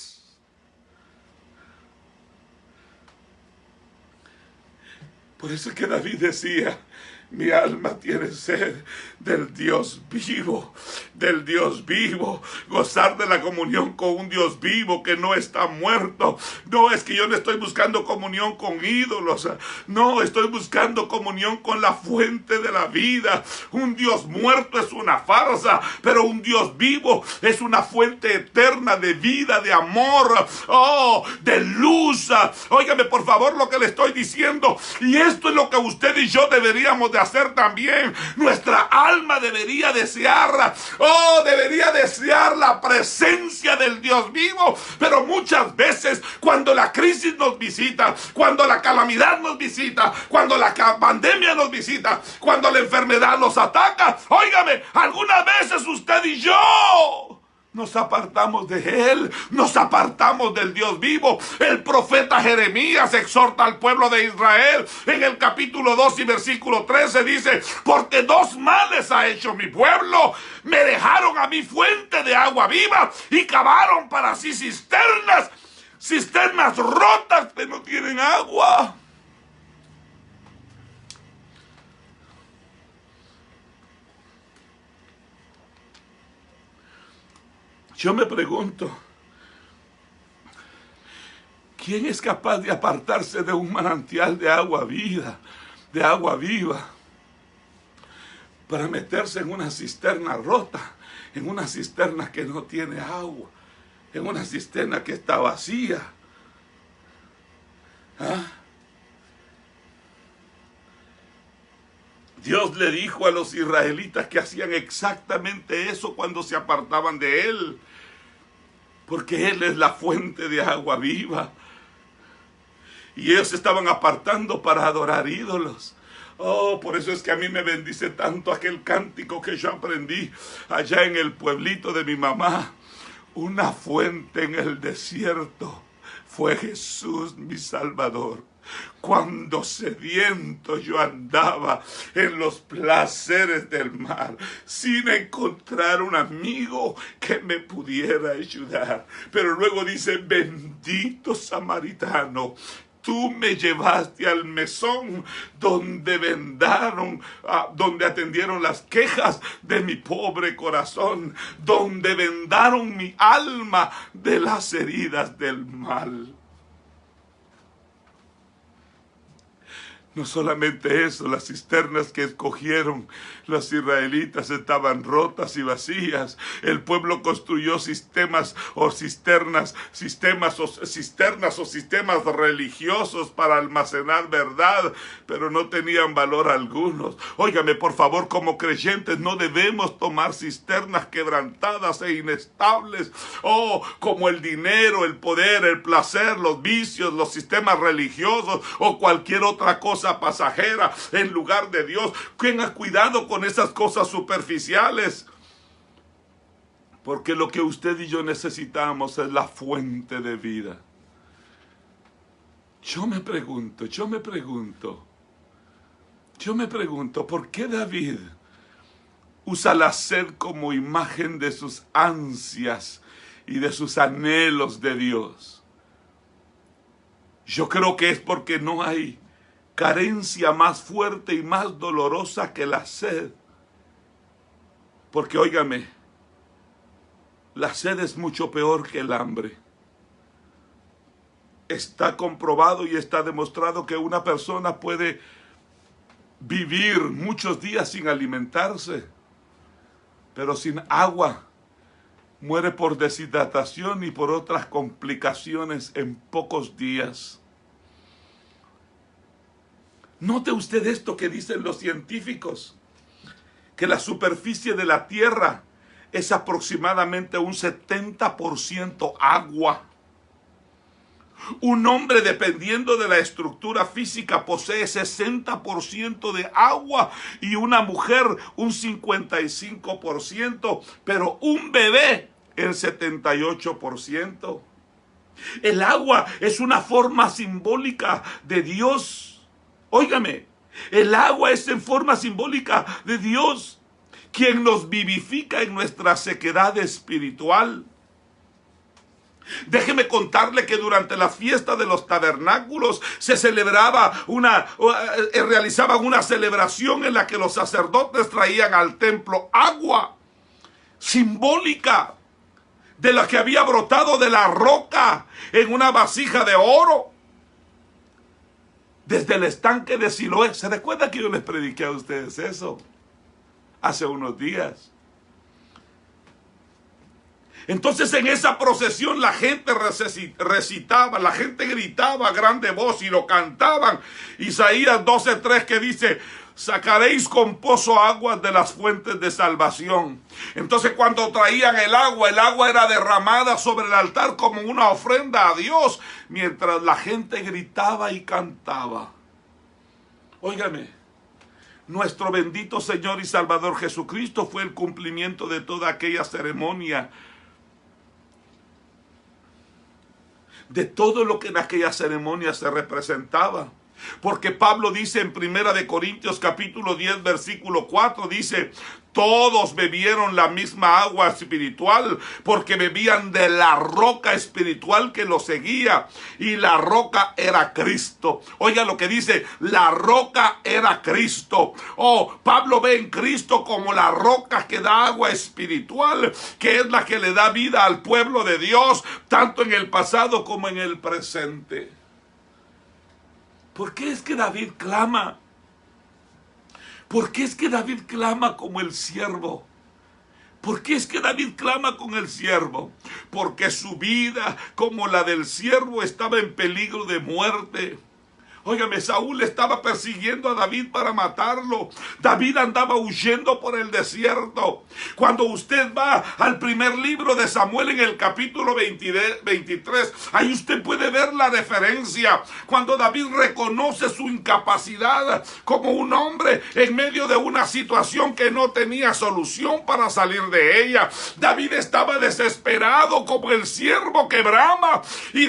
Por eso es que David decía, Mi alma tiene sed del Dios vivo, del Dios vivo. Gozar de la comunión con un Dios vivo que no está muerto. No, es que yo no estoy buscando comunión con ídolos. No, estoy buscando comunión con la fuente de la vida. Un Dios muerto es una farsa, pero un Dios vivo es una fuente eterna de vida, de amor, de luz. Óigame por favor lo que le estoy diciendo. Y esto es lo que usted y yo deberíamos de hacer también. Nuestra alma debería desear, debería desear la presencia del Dios vivo. Pero muchas veces cuando la crisis nos visita, cuando la calamidad nos visita, cuando la pandemia nos visita, cuando la enfermedad nos ataca, óigame, algunas veces usted y yo nos apartamos de Él, nos apartamos del Dios vivo. El profeta Jeremías exhorta al pueblo de Israel en el capítulo 2 y versículo 13, dice: porque dos males ha hecho mi pueblo, me dejaron a mi fuente de agua viva y cavaron para sí cisternas rotas que no tienen agua. Yo me pregunto, ¿quién es capaz de apartarse de un manantial de agua viva, para meterse en una cisterna rota, en una cisterna que no tiene agua, en una cisterna que está vacía? Dios le dijo a los israelitas que hacían exactamente eso cuando se apartaban de Él, porque Él es la fuente de agua viva. Y ellos se estaban apartando para adorar ídolos. Por eso es que a mí me bendice tanto aquel cántico que yo aprendí allá en el pueblito de mi mamá. Una fuente en el desierto fue Jesús mi Salvador. Cuando sediento yo andaba en los placeres del mar, sin encontrar un amigo que me pudiera ayudar. Pero luego dice: bendito samaritano, tú me llevaste al mesón donde donde atendieron las quejas de mi pobre corazón, donde vendaron mi alma de las heridas del mal. No solamente eso, las cisternas que escogieron los israelitas estaban rotas y vacías. El pueblo construyó sistemas religiosos para almacenar verdad, pero no tenían valor alguno. Óigame, por favor, como creyentes no debemos tomar cisternas quebrantadas e inestables, como el dinero, el poder, el placer, los vicios, los sistemas religiosos o cualquier otra cosa pasajera en lugar de Dios. Tenga cuidado con esas cosas superficiales, porque lo que usted y yo necesitamos es la fuente de vida. Yo me pregunto, ¿por qué David usa la sed como imagen de sus ansias y de sus anhelos de Dios? Yo creo que es porque no hay carencia más fuerte y más dolorosa que la sed. Porque óigame, la sed es mucho peor que el hambre. Está comprobado y está demostrado que una persona puede vivir muchos días sin alimentarse, pero sin agua muere por deshidratación y por otras complicaciones en pocos días. Note usted esto que dicen los científicos, que la superficie de la Tierra es aproximadamente un 70% agua. Un hombre, dependiendo de la estructura física, posee 60% de agua y una mujer un 55%, pero un bebé el 78%. El agua es una forma simbólica de Dios. Óigame, el agua es en forma simbólica de Dios, quien nos vivifica en nuestra sequedad espiritual. Déjeme contarle que durante la fiesta de los tabernáculos se celebraba realizaban una celebración en la que los sacerdotes traían al templo agua simbólica de la que había brotado de la roca en una vasija de oro desde el estanque de Siloé. ¿Se recuerda que yo les prediqué a ustedes eso hace unos días? Entonces en esa procesión la gente recitaba, la gente gritaba a grande voz y lo cantaban. Isaías 12:3 que dice: sacaréis con pozo aguas de las fuentes de salvación. Entonces cuando traían el agua era derramada sobre el altar como una ofrenda a Dios, mientras la gente gritaba y cantaba. Óigame, nuestro bendito Señor y Salvador Jesucristo fue el cumplimiento de toda aquella ceremonia, de todo lo que en aquella ceremonia se representaba. Porque Pablo dice en 1 de Corintios capítulo 10 versículo 4, dice: todos bebieron la misma agua espiritual, porque bebían de la roca espiritual que los seguía, y la roca era Cristo. Oiga lo que dice: la roca era Cristo. Oh, Pablo ve en Cristo como la roca que da agua espiritual, que es la que le da vida al pueblo de Dios, tanto en el pasado como en el presente. ¿Por qué es que David clama? ¿Por qué es que David clama como el siervo? ¿Por qué es que David clama con el siervo? Porque su vida, como la del siervo, estaba en peligro de muerte. Óigame, Saúl estaba persiguiendo a David para matarlo. David andaba huyendo por el desierto. Cuando usted va al primer libro de Samuel en el capítulo 23, ahí usted puede ver la referencia. Cuando David reconoce su incapacidad como un hombre en medio de una situación que no tenía solución para salir de ella. David estaba desesperado como el siervo que brama y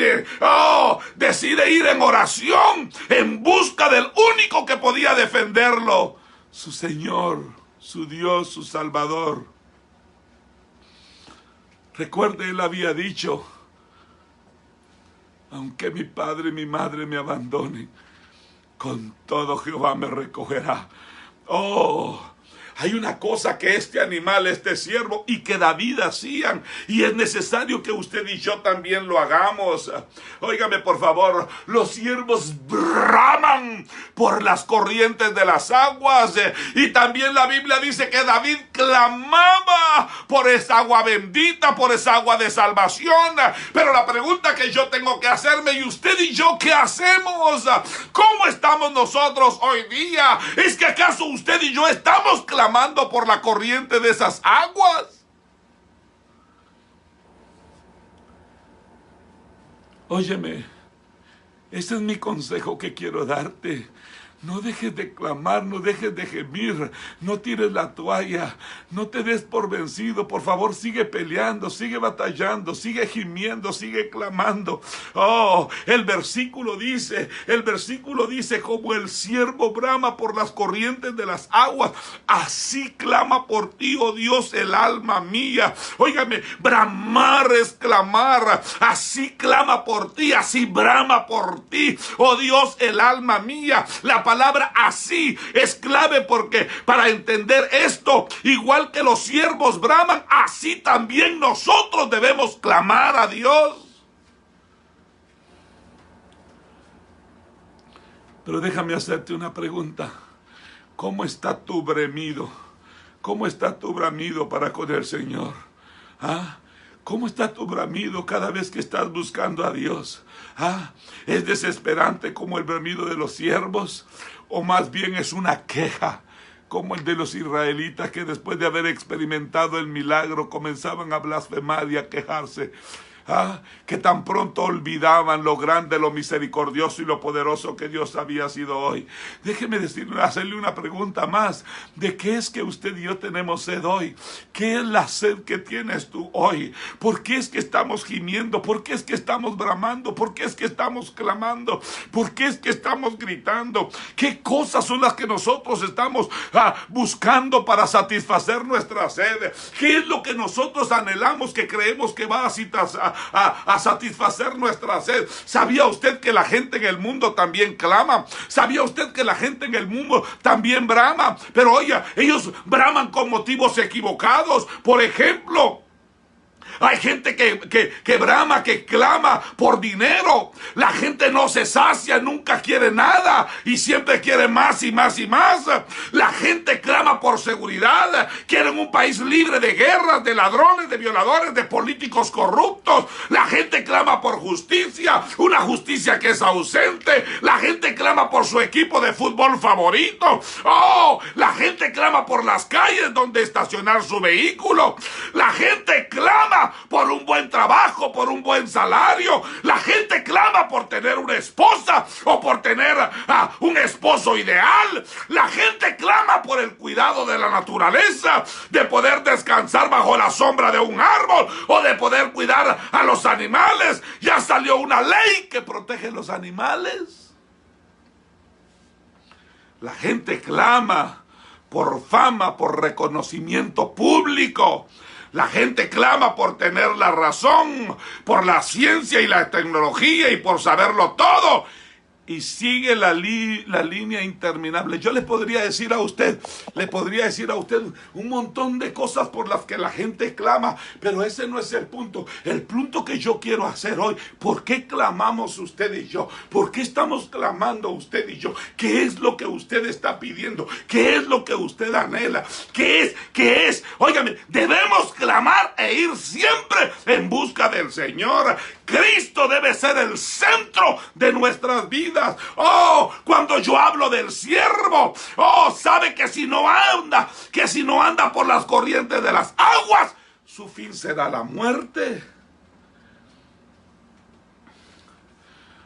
decide ir en oración en busca del único que podía defenderlo, su Señor, su Dios, su Salvador. Recuerde, él había dicho: aunque mi padre y mi madre me abandonen, con todo Jehová me recogerá. Oh, hay una cosa que este animal, este siervo y que David hacían, y es necesario que usted y yo también lo hagamos. Óigame por favor, los siervos braman por las corrientes de las aguas, y también la Biblia dice que David clamaba por esa agua bendita, por esa agua de salvación. Pero la pregunta que yo tengo que hacerme, y usted y yo, ¿qué hacemos? ¿Cómo estamos nosotros hoy día? ¿Es que acaso usted y yo estamos clamando por la corriente de esas aguas? Óyeme, ese es mi consejo que quiero darte. No dejes de clamar, no dejes de gemir, no tires la toalla, no te des por vencido. Por favor, sigue peleando, sigue batallando, sigue gimiendo, sigue clamando. Oh, el versículo dice, como el siervo brama por las corrientes de las aguas, así clama por ti, oh Dios, el alma mía. Óigame, bramar es clamar, así clama por ti, así brama por ti, oh Dios, el alma mía. La palabra así es clave, porque para entender esto, igual que los siervos braman, así también nosotros debemos clamar a Dios. Pero déjame hacerte una pregunta. ¿Cómo está tu bramido? ¿Cómo está tu bramido para con el Señor? ¿Cómo está tu bramido cada vez que estás buscando a Dios? ¿Es desesperante como el bramido de los siervos? ¿O más bien es una queja como el de los israelitas, que después de haber experimentado el milagro comenzaban a blasfemar y a quejarse? Que tan pronto olvidaban lo grande, lo misericordioso y lo poderoso que Dios había sido hoy. Déjeme hacerle una pregunta más. ¿De qué es que usted y yo tenemos sed hoy? ¿Qué es la sed que tienes tú hoy? ¿Por qué es que estamos gimiendo? ¿Por qué es que estamos bramando? ¿Por qué es que estamos clamando? ¿Por qué es que estamos gritando? ¿Qué cosas son las que nosotros estamos buscando para satisfacer nuestra sed? ¿Qué es lo que nosotros anhelamos, que creemos que va a a satisfacer nuestra sed. ¿Sabía usted que la gente en el mundo también clama? ¿Sabía usted que la gente en el mundo también brama? Pero oiga, ellos braman con motivos equivocados. Por ejemplo, hay gente que brama, que clama por dinero. La gente no se sacia, nunca quiere nada y siempre quiere más y más y más. La gente clama por seguridad. Quieren un país libre de guerras, de ladrones, de violadores, de políticos corruptos. La gente clama por justicia, una justicia que es ausente. La gente clama por su equipo de fútbol favorito. Oh, la gente clama por las calles donde estacionar su vehículo. La gente clama por un buen trabajo, por un buen salario. La gente clama por tener una esposa o por tener un esposo ideal. La gente clama por el cuidado de la naturaleza, de poder descansar bajo la sombra de un árbol o de poder cuidar a los animales. Ya salió una ley que protege los animales. La gente clama por fama, por reconocimiento público. La gente clama por tener la razón, por la ciencia y la tecnología y por saberlo todo. Y sigue la línea interminable. Yo le podría decir a usted un montón de cosas por las que la gente clama, pero ese no es el punto. El punto que yo quiero hacer hoy, ¿por qué clamamos usted y yo? ¿Por qué estamos clamando usted y yo? ¿Qué es lo que usted está pidiendo? ¿Qué es lo que usted anhela? ¿Qué es? Óigame, debemos clamar e ir siempre en busca del Señor. Cristo debe ser el centro de nuestras vidas. Oh, cuando yo hablo del siervo, oh, sabe que si no anda por las corrientes de las aguas, su fin será la muerte.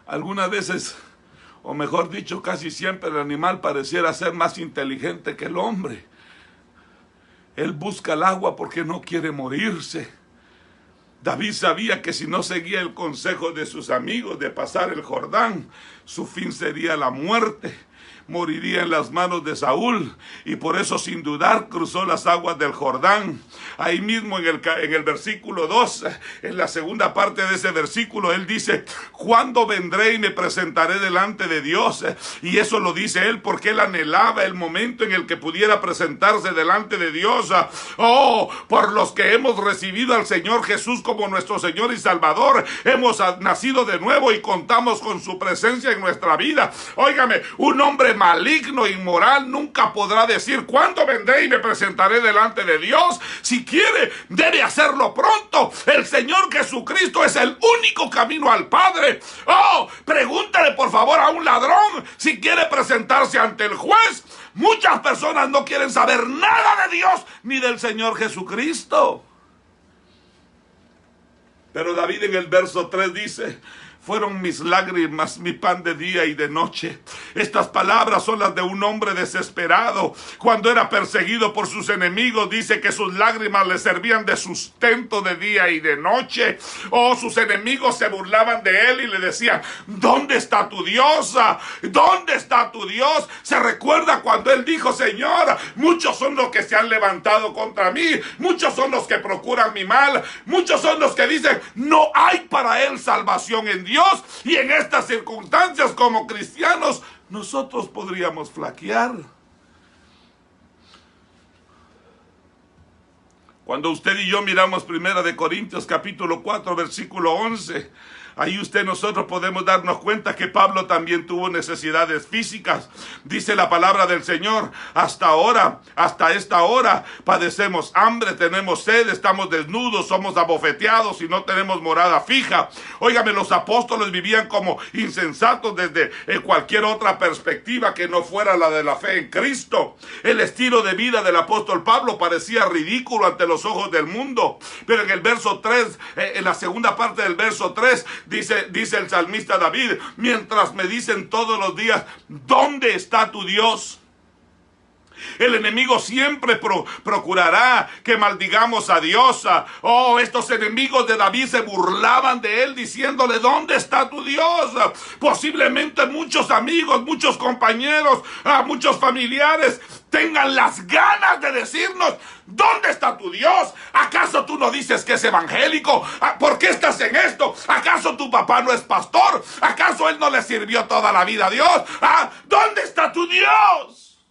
Algunas veces, o mejor dicho, casi siempre el animal pareciera ser más inteligente que el hombre. Él busca el agua porque no quiere morirse. David sabía que si no seguía el consejo de sus amigos de pasar el Jordán, su fin sería la muerte. Moriría en las manos de Saúl, y por eso sin dudar cruzó las aguas del Jordán. Ahí mismo en el versículo 2, en la segunda parte de ese versículo, él dice: ¿cuándo vendré y me presentaré delante de Dios? Y eso lo dice él porque él anhelaba el momento en el que pudiera presentarse delante de Dios. Oh, por los que hemos recibido al Señor Jesús como nuestro Señor y Salvador, hemos nacido de nuevo y contamos con su presencia en nuestra vida. Óigame, un hombre maligno, inmoral, nunca podrá decir: ¿cuándo vendré y me presentaré delante de Dios? Si quiere, debe hacerlo pronto. El Señor Jesucristo es el único camino al Padre. Oh, pregúntale por favor a un ladrón si quiere presentarse ante el juez. Muchas personas no quieren saber nada de Dios ni del Señor Jesucristo. Pero David en el verso 3 dice: fueron mis lágrimas mi pan de día y de noche. Estas palabras son las de un hombre desesperado. Cuando era perseguido por sus enemigos, dice que sus lágrimas le servían de sustento de día y de noche. Oh, sus enemigos se burlaban de él y le decían: ¿dónde está tu Dios? ¿Dónde está tu Dios? Se recuerda cuando él dijo: Señor, muchos son los que se han levantado contra mí, muchos son los que procuran mi mal, muchos son los que dicen: no hay para él salvación en Dios. Y en estas circunstancias, como cristianos, nosotros podríamos flaquear. Cuando usted y yo miramos 1 Corintios capítulo 4 versículo 11, ahí nosotros podemos darnos cuenta que Pablo también tuvo necesidades físicas. Dice la palabra del Señor: hasta esta hora padecemos hambre, tenemos sed, estamos desnudos, somos abofeteados y no tenemos morada fija. Óigame, los apóstoles vivían como insensatos desde cualquier otra perspectiva que no fuera la de la fe en Cristo. El estilo de vida del apóstol Pablo parecía ridículo ante los ojos del mundo. Pero en el verso 3, en la segunda parte del verso 3, dice el salmista David: mientras me dicen todos los días: ¿dónde está tu Dios? El enemigo siempre procurará que maldigamos a Dios. Oh, estos enemigos de David se burlaban de él diciéndole, ¿dónde está tu Dios? Posiblemente muchos amigos, muchos compañeros, muchos familiares tengan las ganas de decirnos, ¿dónde está tu Dios? ¿Acaso tú no dices que es evangélico? ¿Por qué estás en esto? ¿Acaso tu papá no es pastor? ¿Acaso él no le sirvió toda la vida a Dios? ¿Dónde está tu Dios?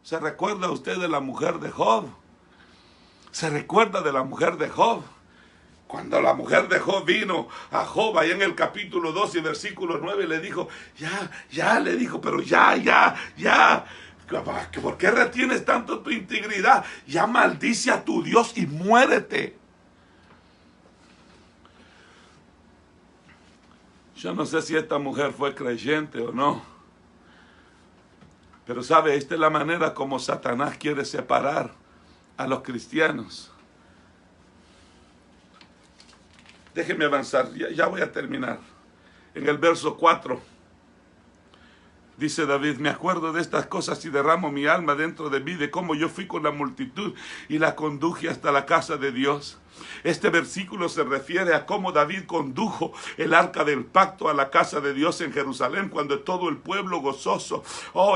¿Se recuerda usted de la mujer de Job? ¿Se recuerda de la mujer de Job? Cuando la mujer de Job vino a Job, ahí en el capítulo 2 y versículo 9, le dijo, le dijo, pero ya. ¿Por qué retienes tanto tu integridad? Ya maldice a tu Dios y muérete. Yo no sé si esta mujer fue creyente o no. Pero sabe, esta es la manera como Satanás quiere separar a los cristianos. Déjenme avanzar, ya voy a terminar. En el verso 4, dice David, me acuerdo de estas cosas y derramo mi alma dentro de mí, de cómo yo fui con la multitud y la conduje hasta la casa de Dios. Este versículo se refiere a cómo David condujo el arca del pacto a la casa de Dios en Jerusalén, cuando todo el pueblo gozoso,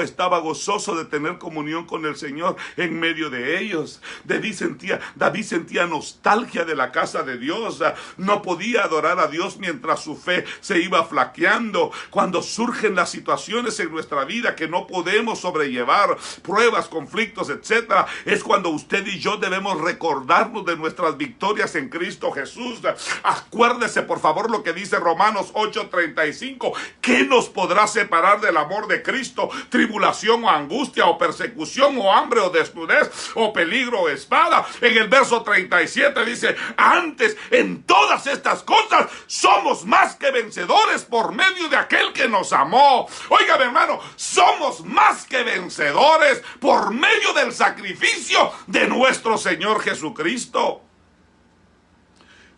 estaba gozoso de tener comunión con el Señor en medio de ellos. David sentía nostalgia de la casa de Dios. No podía adorar a Dios mientras su fe se iba flaqueando. Cuando surgen las situaciones en nuestra vida que no podemos sobrellevar, pruebas, conflictos, etc., es cuando usted y yo debemos recordarnos de nuestras victorias en Cristo Jesús. Acuérdese por favor lo que dice Romanos 8:35. ¿Qué nos podrá separar del amor de Cristo? Tribulación o angustia o persecución o hambre o desnudez o peligro o espada. En el verso 37 dice, antes en todas estas cosas somos más que vencedores por medio de aquel que nos amó. Oiga, mi hermano, somos más que vencedores por medio del sacrificio de nuestro Señor Jesucristo.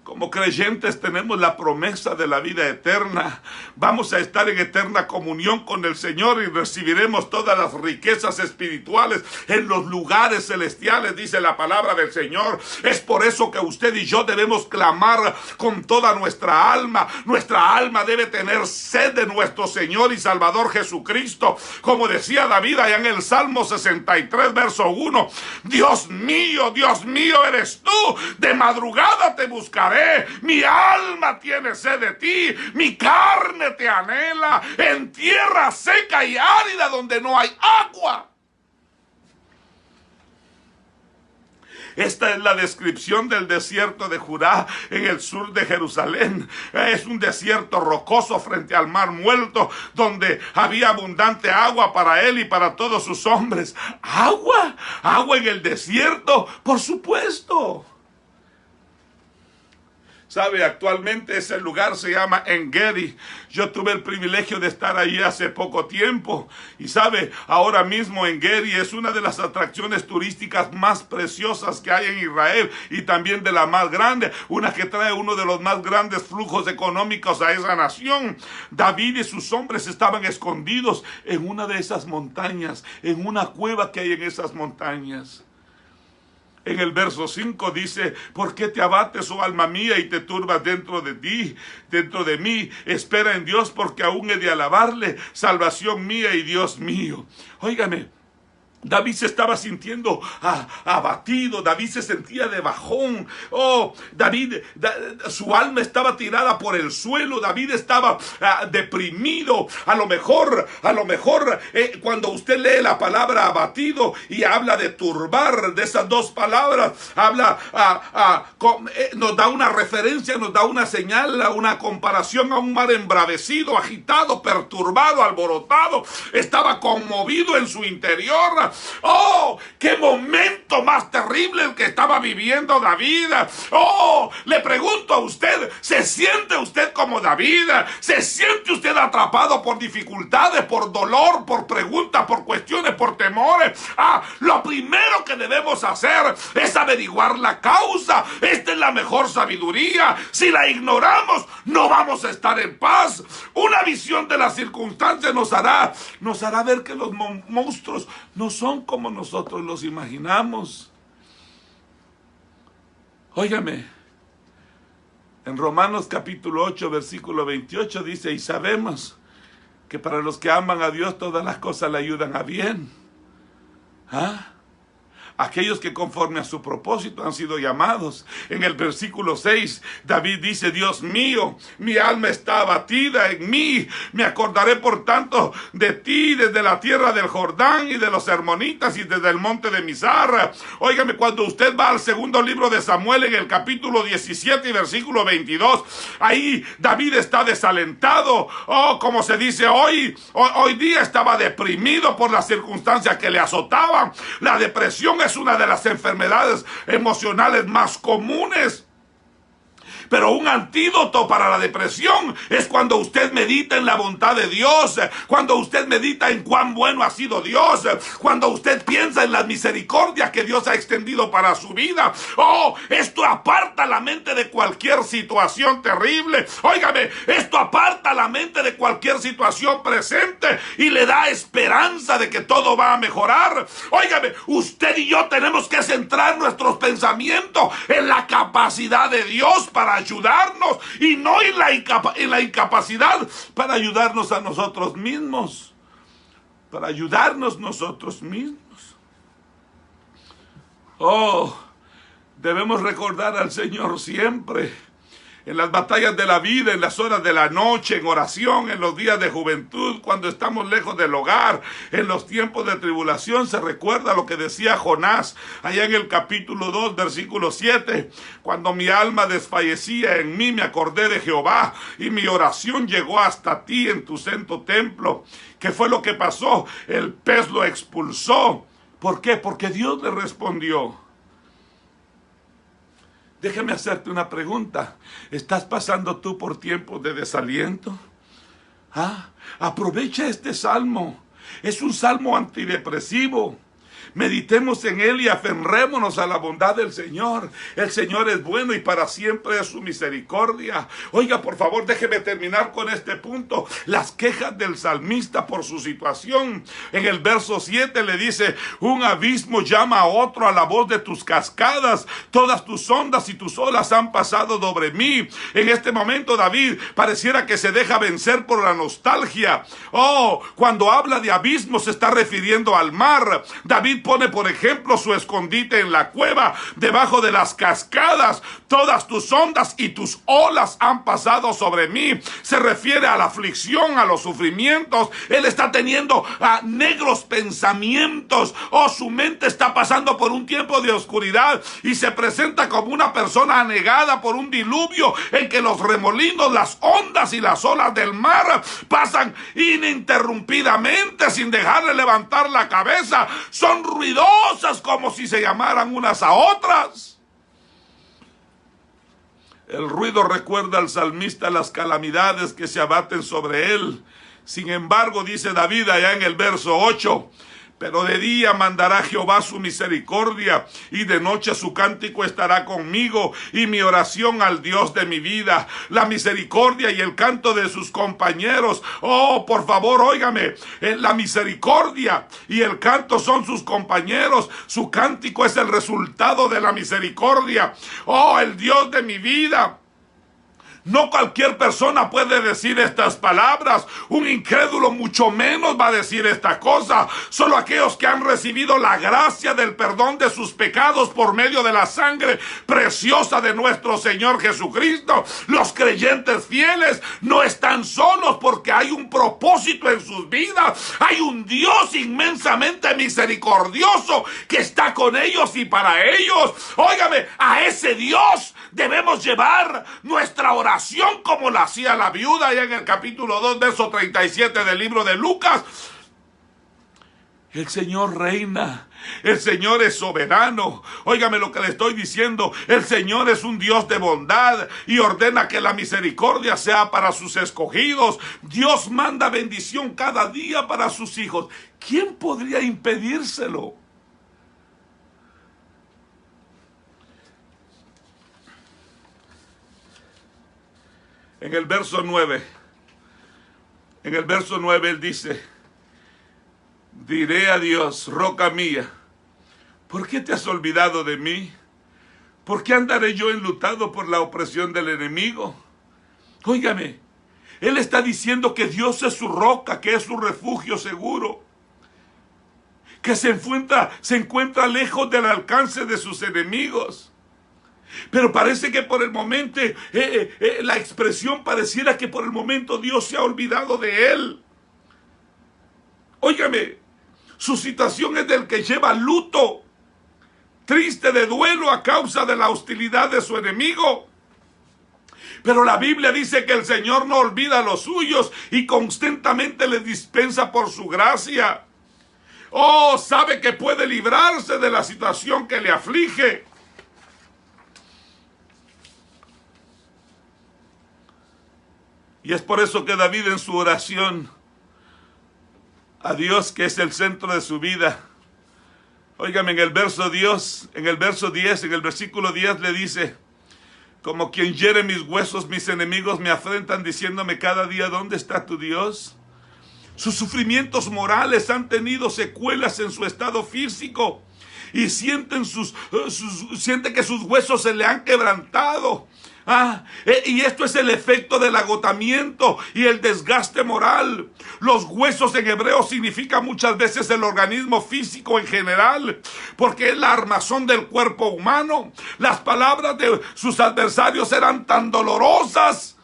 Como creyentes tenemos la promesa de la vida eterna. Vamos a estar en eterna comunión con el Señor y recibiremos todas las riquezas espirituales en los lugares celestiales, dice la palabra del Señor. Es por eso que usted y yo debemos clamar con toda nuestra alma. Nuestra alma debe tener sed de nuestro Señor y Salvador Jesucristo. Como decía David allá en el Salmo 63, verso 1. Dios mío, eres tú. De madrugada te buscaré. Mi alma tiene sed de ti, mi carne te anhela, en tierra seca y árida donde no hay agua. Esta es la descripción del desierto de Judá en el sur de Jerusalén. Es un desierto rocoso frente al mar muerto, donde había abundante agua para él y para todos sus hombres. ¿Agua? ¿Agua en el desierto? Por supuesto. ¿Sabe? Actualmente ese lugar se llama En-Gedi. Yo tuve el privilegio de estar allí hace poco tiempo. Y sabe, ahora mismo En-Gedi es una de las atracciones turísticas más preciosas que hay en Israel y también de la más grande, una que trae uno de los más grandes flujos económicos a esa nación. David y sus hombres estaban escondidos en una de esas montañas, en una cueva que hay en esas montañas. En el verso 5 dice, ¿por qué te abates, oh alma mía, y te turbas dentro de ti, dentro de mí? Espera en Dios, porque aún he de alabarle, salvación mía y Dios mío. Óigame, David se estaba sintiendo abatido, David se sentía de bajón. Su alma estaba tirada por el suelo, David estaba deprimido. A lo mejor, cuando usted lee la palabra abatido y habla de turbar, de esas dos palabras, nos da una referencia, nos da una señal, una comparación a un mar embravecido, agitado, perturbado, alborotado. Estaba conmovido en su interior. ¡Oh! ¡Qué momento más terrible el que estaba viviendo David! ¡Oh! Le pregunto a usted, ¿se siente usted como David? ¿Se siente usted atrapado por dificultades, por dolor, por preguntas, por cuestiones, por temores? Lo primero que debemos hacer es averiguar la causa. Esta es la mejor sabiduría. Si la ignoramos, no vamos a estar en paz. Una visión de las circunstancias nos hará ver que los monstruos no son como nosotros los imaginamos. Óigame, en Romanos capítulo 8, versículo 28 dice, y sabemos que para los que aman a Dios todas las cosas le ayudan a bien. ¿Ah? Aquellos que conforme a su propósito han sido llamados. En el versículo 6, David dice, Dios mío, mi alma está abatida en mí. Me acordaré por tanto de ti desde la tierra del Jordán y de los hermonitas y desde el monte de Mizar. Óigame, cuando usted va al segundo libro de Samuel en el capítulo 17 y versículo 22, ahí David está desalentado. Oh, como se dice hoy día, estaba deprimido por las circunstancias que le azotaban. La depresión es una de las enfermedades emocionales más comunes. Pero un antídoto para la depresión es cuando usted medita en la bondad de Dios, cuando usted medita en cuán bueno ha sido Dios, cuando usted piensa en la misericordia que Dios ha extendido para su vida. Oh, esto aparta la mente de cualquier situación terrible. Óigame, esto aparta la mente de cualquier situación presente y le da esperanza de que todo va a mejorar. Óigame, usted y yo tenemos que centrar nuestros pensamientos en la capacidad de Dios para ayudarnos y no en la incapacidad para ayudarnos a nosotros mismos. Para ayudarnos nosotros mismos. Oh, debemos recordar al Señor siempre. En las batallas de la vida, en las horas de la noche, en oración, en los días de juventud, cuando estamos lejos del hogar, en los tiempos de tribulación, se recuerda lo que decía Jonás, allá en el capítulo 2, versículo 7, cuando mi alma desfallecía en mí, me acordé de Jehová, y mi oración llegó hasta ti en tu santo templo. ¿Qué fue lo que pasó? El pez lo expulsó. ¿Por qué? Porque Dios le respondió. Déjame hacerte una pregunta. ¿Estás pasando tú por tiempos de desaliento? Aprovecha este salmo. Es un salmo antidepresivo. Meditemos en él y aferrémonos a la bondad del Señor. El Señor es bueno y para siempre es su misericordia. Oiga, por favor, déjeme terminar con este punto. Las quejas del salmista por su situación. En el verso 7 le dice, un abismo llama a otro a la voz de tus cascadas. Todas tus ondas y tus olas han pasado sobre mí. En este momento David pareciera que se deja vencer por la nostalgia. Oh, cuando habla de abismo se está refiriendo al mar. David pone por ejemplo su escondite en la cueva, debajo de las cascadas. Todas tus ondas y tus olas han pasado sobre mí. Se refiere a la aflicción, a los sufrimientos. Él está teniendo negros pensamientos. Oh, su mente está pasando por un tiempo de oscuridad y se presenta como una persona anegada por un diluvio en que los remolinos, las ondas y las olas del mar pasan ininterrumpidamente sin dejarle levantar la cabeza. Son ruidosas como si se llamaran unas a otras. El ruido recuerda al salmista las calamidades que se abaten sobre él. Sin embargo, dice David allá en el verso 8, pero de día mandará Jehová su misericordia, y de noche su cántico estará conmigo, y mi oración al Dios de mi vida. La misericordia y el canto de sus compañeros. Oh, por favor, óigame, la misericordia y el canto son sus compañeros. Su cántico es el resultado de la misericordia. Oh, el Dios de mi vida. No cualquier persona puede decir estas palabras. Un incrédulo mucho menos va a decir esta cosa. Solo aquellos que han recibido la gracia del perdón de sus pecados por medio de la sangre preciosa de nuestro Señor Jesucristo. Los creyentes fieles no están solos porque hay un propósito en sus vidas. Hay un Dios inmensamente misericordioso que está con ellos y para ellos. Óigame, a ese Dios debemos llevar nuestra oración como la hacía la viuda allá en el capítulo 2, verso 37 del libro de Lucas. El Señor reina, el Señor es soberano. Óigame lo que le estoy diciendo. El Señor es un Dios de bondad y ordena que la misericordia sea para sus escogidos. Dios manda bendición cada día para sus hijos. ¿Quién podría impedírselo? En el verso 9 él dice, Diré a Dios, roca mía, ¿por qué te has olvidado de mí? ¿Por qué andaré yo enlutado por la opresión del enemigo? Óigame, él está diciendo que Dios es su roca, que es su refugio seguro, que se encuentra lejos del alcance de sus enemigos. Pero parece que por el momento, la expresión pareciera que por el momento Dios se ha olvidado de él. Óigame, su situación es del que lleva luto, triste de duelo a causa de la hostilidad de su enemigo. Pero la Biblia dice que el Señor no olvida a los suyos y constantemente les dispensa por su gracia. Oh, sabe que puede librarse de la situación que le aflige. Y es por eso que David en su oración a Dios, que es el centro de su vida, óigame, en el versículo 10, en el versículo 10 le dice: como quien hiere mis huesos, mis enemigos me afrentan diciéndome cada día, ¿dónde está tu Dios? Sus sufrimientos morales han tenido secuelas en su estado físico y siente que sus huesos se le han quebrantado. Y esto es el efecto del agotamiento y el desgaste moral. Los huesos en hebreo significan muchas veces el organismo físico en general, porque es la armazón del cuerpo humano. Las palabras de sus adversarios eran tan dolorosas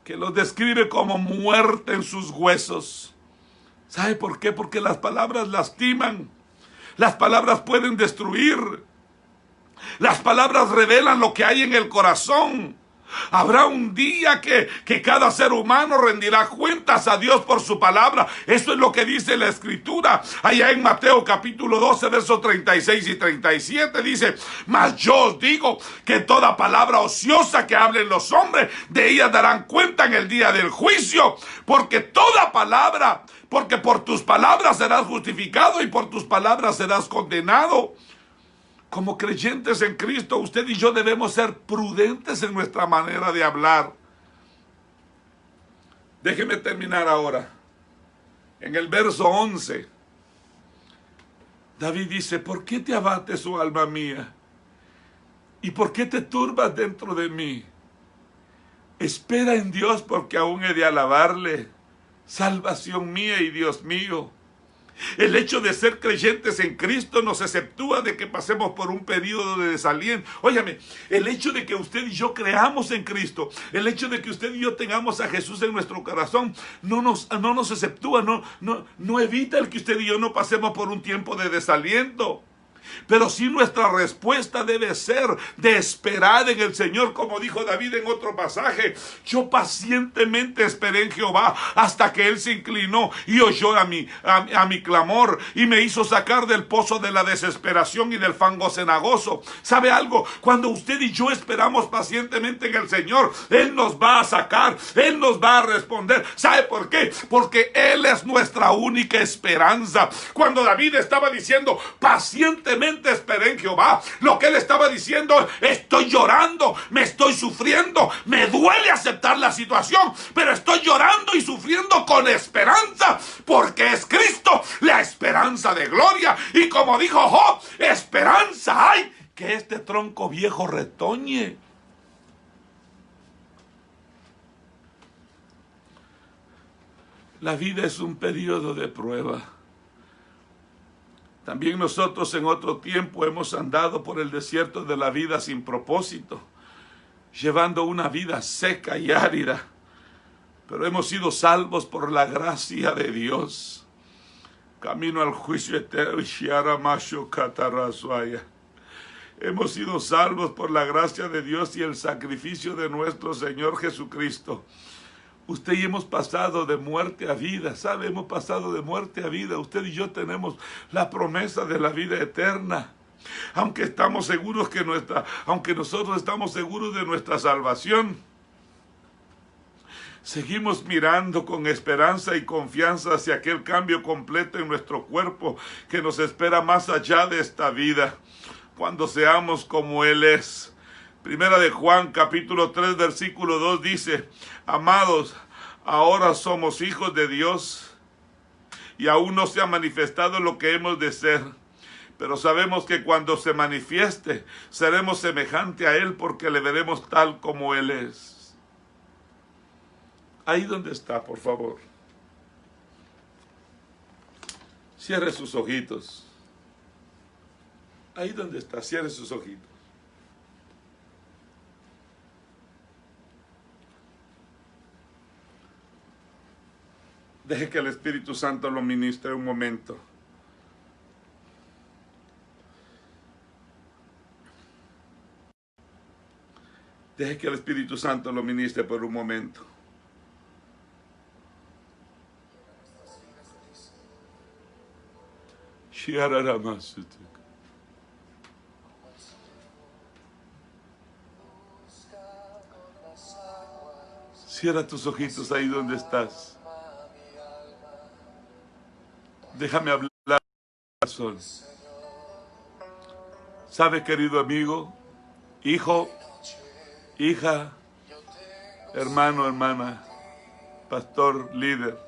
que los describe como muerte en sus huesos. ¿Sabe por qué? Porque las palabras lastiman. Las palabras pueden destruir. Las palabras revelan lo que hay en el corazón. Habrá un día que cada ser humano rendirá cuentas a Dios por su palabra. Eso es lo que dice la Escritura. Allá en Mateo capítulo 12, versos 36 y 37 dice: mas yo os digo que toda palabra ociosa que hablen los hombres, de ella darán cuenta en el día del juicio. Porque por tus palabras serás justificado y por tus palabras serás condenado. Como creyentes en Cristo, usted y yo debemos ser prudentes en nuestra manera de hablar. Déjeme terminar ahora. En el verso 11, David dice: ¿por qué te abates, oh alma mía? ¿Y por qué te turbas dentro de mí? Espera en Dios, porque aún he de alabarle, salvación mía y Dios mío. El hecho de ser creyentes en Cristo nos exceptúa de que pasemos por un periodo de desaliento. Óyame, el hecho de que usted y yo creamos en Cristo, el hecho de que usted y yo tengamos a Jesús en nuestro corazón, no nos exceptúa, no evita el que usted y yo no pasemos por un tiempo de desaliento. Pero sí nuestra respuesta debe ser de esperar en el Señor, como dijo David en otro pasaje: yo pacientemente esperé en Jehová hasta que Él se inclinó y oyó a mi clamor y me hizo sacar del pozo de la desesperación y del fango cenagoso. ¿Sabe algo? Cuando usted y yo esperamos pacientemente en el Señor, Él nos va a sacar, Él nos va a responder. ¿Sabe por qué? Porque Él es nuestra única esperanza. Cuando David estaba diciendo pacientemente esperé en Jehová, lo que él estaba diciendo: estoy llorando, me estoy sufriendo, me duele aceptar la situación, pero estoy llorando y sufriendo con esperanza, porque es Cristo la esperanza de gloria. Y como dijo Job, esperanza hay que este tronco viejo retoñe. La vida es un periodo de prueba. También nosotros en otro tiempo hemos andado por el desierto de la vida sin propósito, llevando una vida seca y árida, pero hemos sido salvos por la gracia de Dios. Camino al juicio eterno. Hemos sido salvos por la gracia de Dios y el sacrificio de nuestro Señor Jesucristo. Usted y hemos pasado de muerte a vida, ¿sabe? Hemos pasado de muerte a vida. Usted y yo tenemos la promesa de la vida eterna. Aunque nosotros estamos seguros de nuestra salvación, seguimos mirando con esperanza y confianza hacia aquel cambio completo en nuestro cuerpo que nos espera más allá de esta vida, cuando seamos como Él es. Primera de Juan, capítulo 3, versículo 2 dice: amados, ahora somos hijos de Dios, y aún no se ha manifestado lo que hemos de ser. Pero sabemos que cuando se manifieste, seremos semejante a Él porque le veremos tal como Él es. Ahí donde está, por favor. Cierre sus ojitos. Ahí donde está, cierre sus ojitos. Deje que el Espíritu Santo lo ministre un momento. Deje que el Espíritu Santo lo ministre por un momento. Cierra tus ojitos ahí donde estás. Déjame hablar al corazón. ¿Sabe, querido amigo, hijo, hija, hermano, hermana, pastor, líder,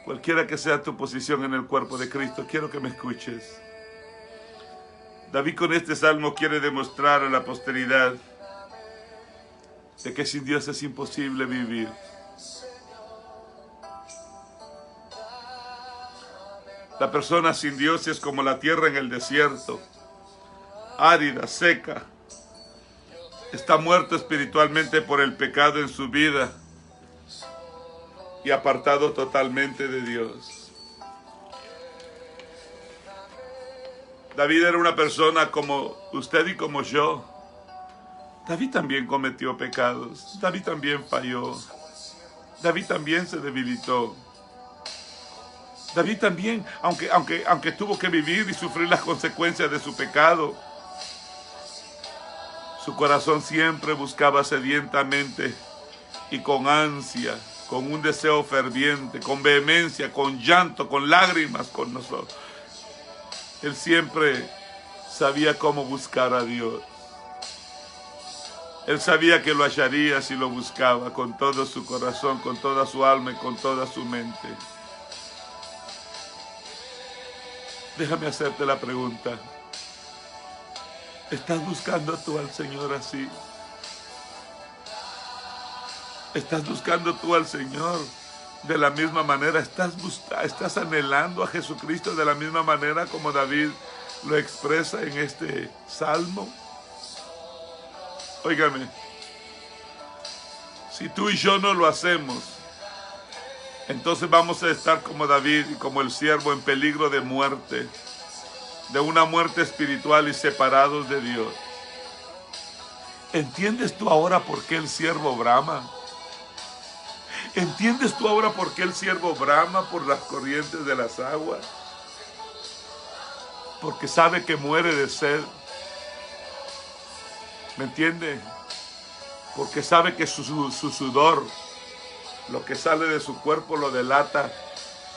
cualquiera que sea tu posición en el cuerpo de Cristo, quiero que me escuches. David con este salmo quiere demostrar a la posteridad de que sin Dios es imposible vivir. La persona sin Dios es como la tierra en el desierto, árida, seca. Está muerto espiritualmente por el pecado en su vida y apartado totalmente de Dios. David era una persona como usted y como yo. David también cometió pecados. David también falló. David también se debilitó. David también, aunque tuvo que vivir y sufrir las consecuencias de su pecado, su corazón siempre buscaba sedientamente y con ansia, con un deseo ferviente, con vehemencia, con llanto, con lágrimas con nosotros. Él siempre sabía cómo buscar a Dios. Él sabía que lo hallaría si lo buscaba con todo su corazón, con toda su alma y con toda su mente. Déjame hacerte la pregunta. ¿Estás buscando tú al Señor así? ¿Estás buscando tú al Señor de la misma manera? ¿Estás anhelando a Jesucristo de la misma manera como David lo expresa en este salmo? Óigame, si tú y yo no lo hacemos, entonces vamos a estar como David y como el siervo en peligro de muerte, de una muerte espiritual y separados de Dios. ¿Entiendes tú ahora por qué el siervo brama? ¿Entiendes tú ahora por qué el siervo brama por las corrientes de las aguas? Porque sabe que muere de sed. ¿Me entiende? Porque sabe que su sudor, lo que sale de su cuerpo, lo delata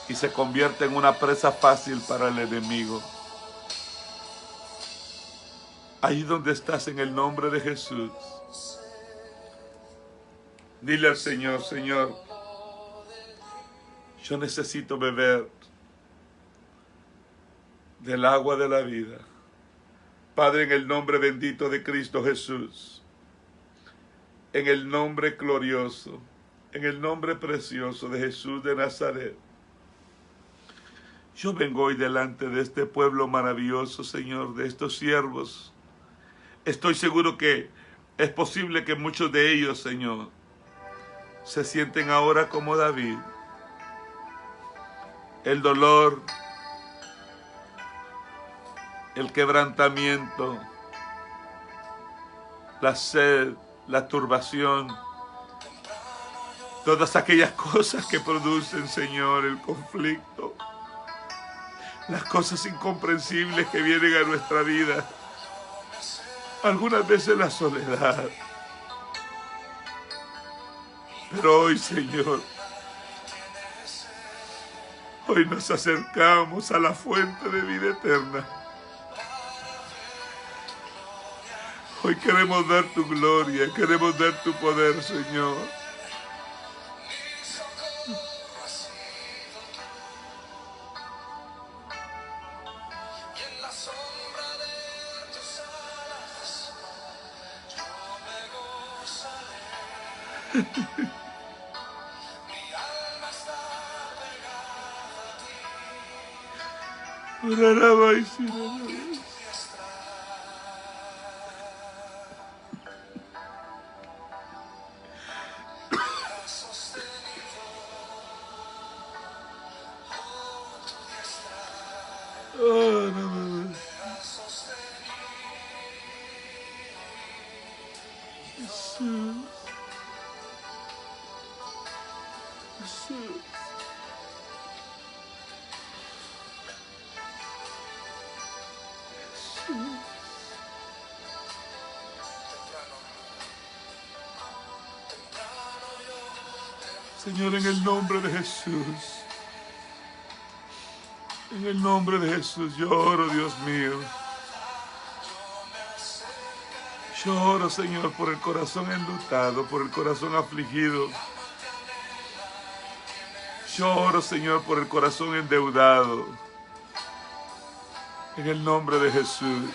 y se convierte en una presa fácil para el enemigo. Ahí donde estás, en el nombre de Jesús, dile al Señor: Señor, yo necesito beber del agua de la vida. Padre, en el nombre bendito de Cristo Jesús, en el nombre glorioso, en el nombre precioso de Jesús de Nazaret, yo vengo hoy delante de este pueblo maravilloso, Señor, de estos siervos. Estoy seguro que es posible que muchos de ellos, Señor, se sienten ahora como David. El dolor, el quebrantamiento, la sed, la turbación, todas aquellas cosas que producen, Señor, el conflicto, las cosas incomprensibles que vienen a nuestra vida, algunas veces la soledad. Pero hoy, Señor, hoy nos acercamos a la fuente de vida eterna. Hoy queremos ver tu gloria, queremos ver tu poder, Señor. Señor, en el nombre de Jesús, en el nombre de Jesús, yo oro, Dios mío. Yo oro, Señor, por el corazón enlutado, por el corazón afligido. Yo oro, Señor, por el corazón endeudado. En el nombre de Jesús.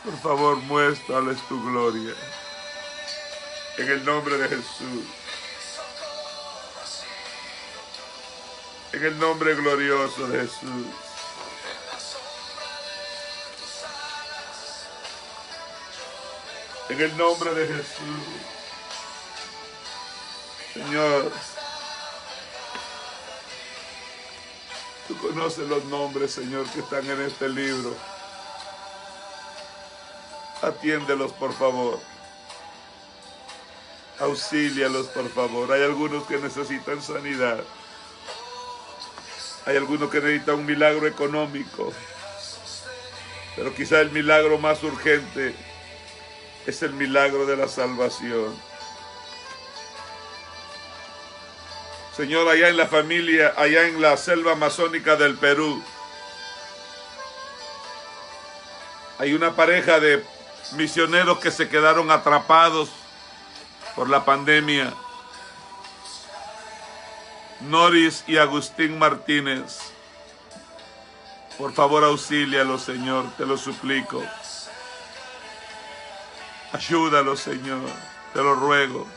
Por favor, muéstrales tu gloria. En el nombre de Jesús. En el nombre glorioso de Jesús. En el nombre de Jesús. Señor, tú conoces los nombres, Señor, que están en este libro. Atiéndelos, por favor. Auxílialos, por favor. Hay algunos que necesitan sanidad. Hay algunos que necesitan un milagro económico. Pero quizá el milagro más urgente es el milagro de la salvación. Señor, allá en la familia, allá en la selva amazónica del Perú, hay una pareja de misioneros que se quedaron atrapados por la pandemia. Noris y Agustín Martínez. Por favor, auxílialos, Señor, te lo suplico. Ayúdalos, Señor, te lo ruego.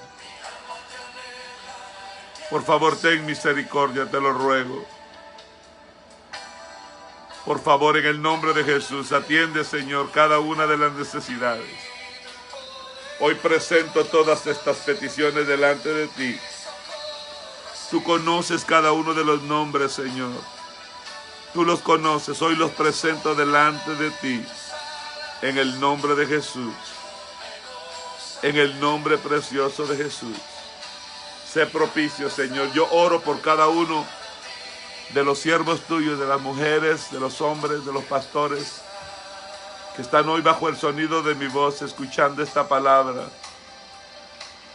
Por favor, ten misericordia, te lo ruego. Por favor, en el nombre de Jesús, atiende, Señor, cada una de las necesidades. Hoy presento todas estas peticiones delante de ti. Tú conoces cada uno de los nombres, Señor. Tú los conoces. Hoy los presento delante de ti. En el nombre de Jesús. En el nombre precioso de Jesús. Sé propicio, Señor. Yo oro por cada uno de los siervos tuyos, de las mujeres, de los hombres, de los pastores, que están hoy bajo el sonido de mi voz, escuchando esta palabra.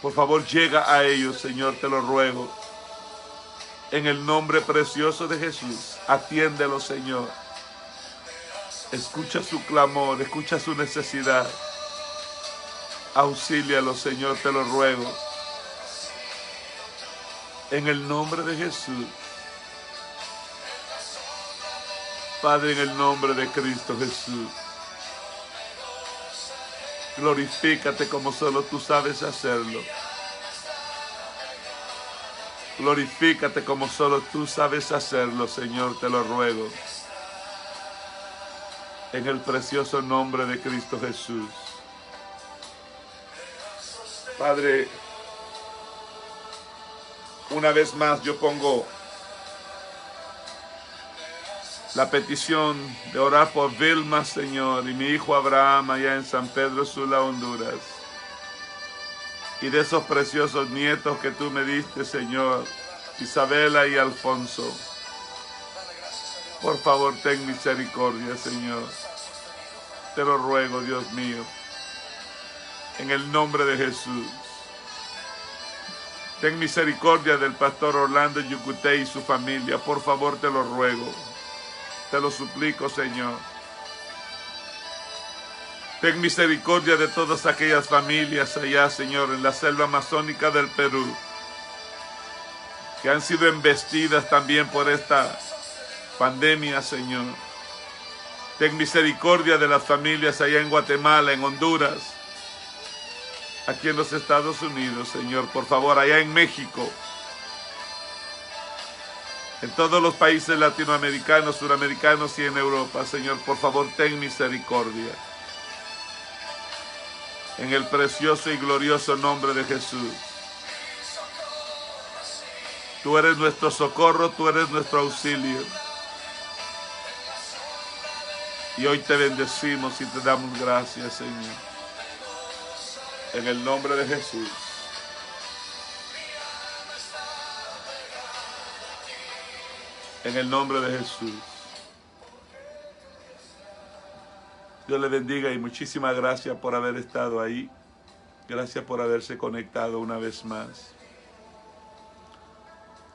Por favor, llega a ellos, Señor, te lo ruego. En el nombre precioso de Jesús, atiéndelo, Señor. Escucha su clamor, escucha su necesidad. Auxílialo, Señor, te lo ruego. En el nombre de Jesús. Padre, en el nombre de Cristo Jesús. Glorifícate como solo tú sabes hacerlo. Glorifícate como solo tú sabes hacerlo, Señor, te lo ruego. En el precioso nombre de Cristo Jesús. Padre, una vez más yo pongo la petición de orar por Vilma, Señor, y mi hijo Abraham allá en San Pedro Sula, Honduras. Y de esos preciosos nietos que tú me diste, Señor, Isabela y Alfonso. Por favor, ten misericordia, Señor. Te lo ruego, Dios mío. En el nombre de Jesús. Ten misericordia del pastor Orlando Yucuté y su familia. Por favor, te lo ruego. Te lo suplico, Señor. Ten misericordia de todas aquellas familias allá, Señor, en la selva amazónica del Perú, que han sido embestidas también por esta pandemia, Señor. Ten misericordia de las familias allá en Guatemala, en Honduras, aquí en los Estados Unidos, Señor, por favor, allá en México, en todos los países latinoamericanos, suramericanos y en Europa, Señor, por favor, ten misericordia. En el precioso y glorioso nombre de Jesús. Tú eres nuestro socorro, tú eres nuestro auxilio. Y hoy te bendecimos y te damos gracias, Señor. En el nombre de Jesús. En el nombre de Jesús. Dios le bendiga y muchísimas gracias por haber estado ahí. Gracias por haberse conectado una vez más.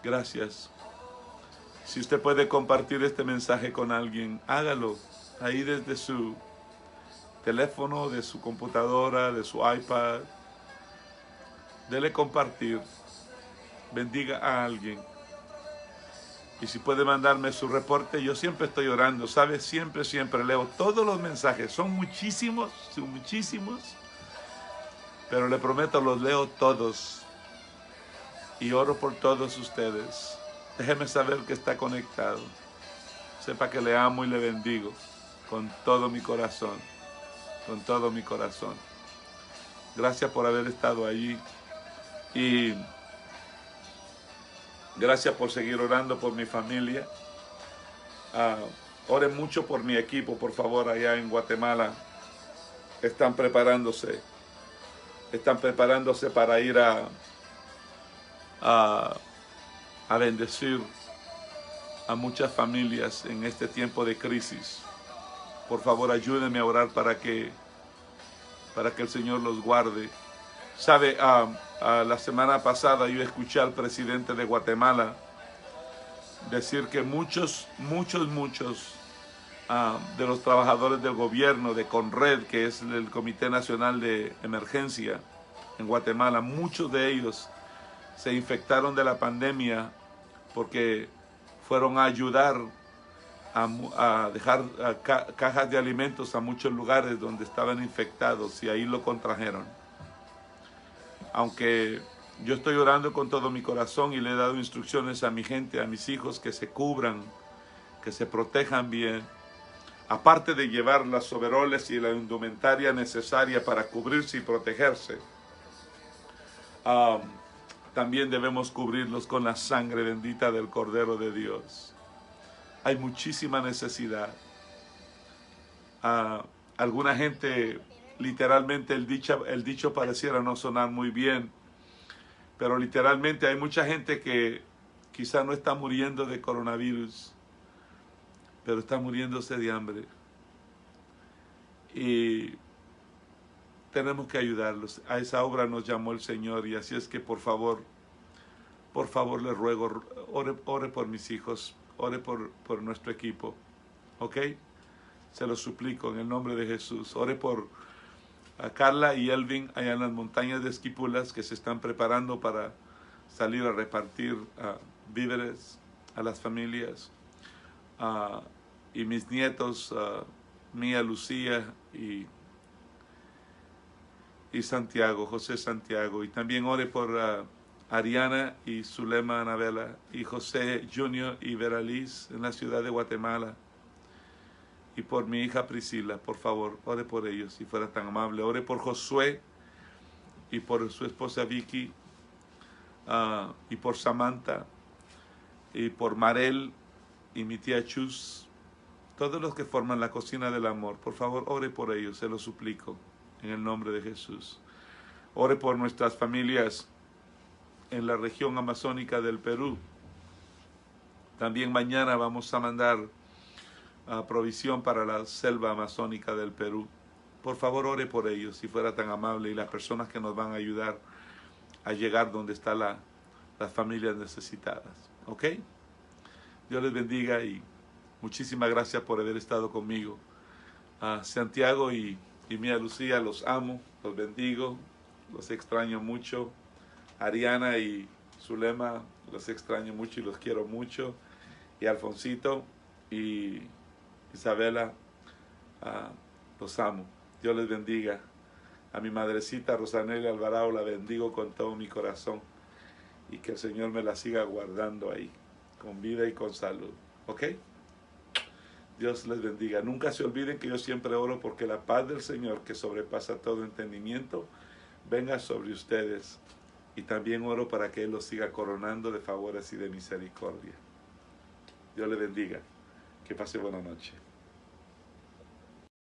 Gracias. Si usted puede compartir este mensaje con alguien, hágalo ahí desde su teléfono, de su computadora, de su iPad. Dele compartir. Bendiga a alguien. Y si puede mandarme su reporte, yo siempre estoy orando, ¿sabe? Siempre leo todos los mensajes. Son muchísimos, pero le prometo, los leo todos. Y oro por todos ustedes. Déjeme saber que está conectado. Sepa que le amo y le bendigo con todo mi corazón. Con todo mi corazón. Gracias por haber estado allí. Y gracias por seguir orando por mi familia. Oren mucho por mi equipo, por favor, allá en Guatemala. Están preparándose para ir a bendecir a muchas familias en este tiempo de crisis. Por favor, ayúdenme a orar para que el Señor los guarde. Sabe, la semana pasada yo escuché al presidente de Guatemala decir que muchos de los trabajadores del gobierno, de CONRED, que es el Comité Nacional de Emergencia en Guatemala, muchos de ellos se infectaron de la pandemia porque fueron a ayudar a dejar cajas de alimentos a muchos lugares donde estaban infectados y ahí lo contrajeron. Aunque yo estoy orando con todo mi corazón y le he dado instrucciones a mi gente, a mis hijos, que se cubran, que se protejan bien, aparte de llevar las overoles y la indumentaria necesaria para cubrirse y protegerse, también debemos cubrirlos con la sangre bendita del Cordero de Dios. Hay muchísima necesidad. Alguna gente, literalmente el dicho pareciera no sonar muy bien, pero literalmente hay mucha gente que quizá no está muriendo de coronavirus, pero está muriéndose de hambre. Y tenemos que ayudarlos. A esa obra nos llamó el Señor, y así es que por favor le ruego, ore por mis hijos, ore por nuestro equipo, ¿ok? Se lo suplico en el nombre de Jesús. Ore por Carla y Elvin allá en las montañas de Esquipulas, que se están preparando para salir a repartir víveres a las familias. Y mis nietos, Mía, Lucía y Santiago, José Santiago. Y también ore por Ariana y Zulema Anabela y José Junior y Veraliz en la ciudad de Guatemala. Y por mi hija Priscila, por favor, ore por ellos, si fuera tan amable. Ore por Josué y por su esposa Vicky, y por Samantha, y por Marel y mi tía Chus, todos los que forman la cocina del amor. Por favor, ore por ellos, se lo suplico, en el nombre de Jesús. Ore por nuestras familias en la región amazónica del Perú. También mañana vamos a mandar provisión para la selva amazónica del Perú. Por favor, ore por ellos, si fuera tan amable, y las personas que nos van a ayudar a llegar donde están las familias necesitadas. ¿Ok? Dios les bendiga y muchísimas gracias por haber estado conmigo. Santiago y Mía Lucía, los amo, los bendigo, los extraño mucho. Ariana y Zulema, los extraño mucho y los quiero mucho. Y Alfonsito y Isabela, los amo. Dios les bendiga. A mi madrecita Rosanelli Alvarado la bendigo con todo mi corazón y que el Señor me la siga guardando ahí, con vida y con salud. ¿Ok? Dios les bendiga. Nunca se olviden que yo siempre oro porque la paz del Señor, que sobrepasa todo entendimiento, venga sobre ustedes. Y también oro para que Él los siga coronando de favores y de misericordia. Dios les bendiga. Que pase buena noche.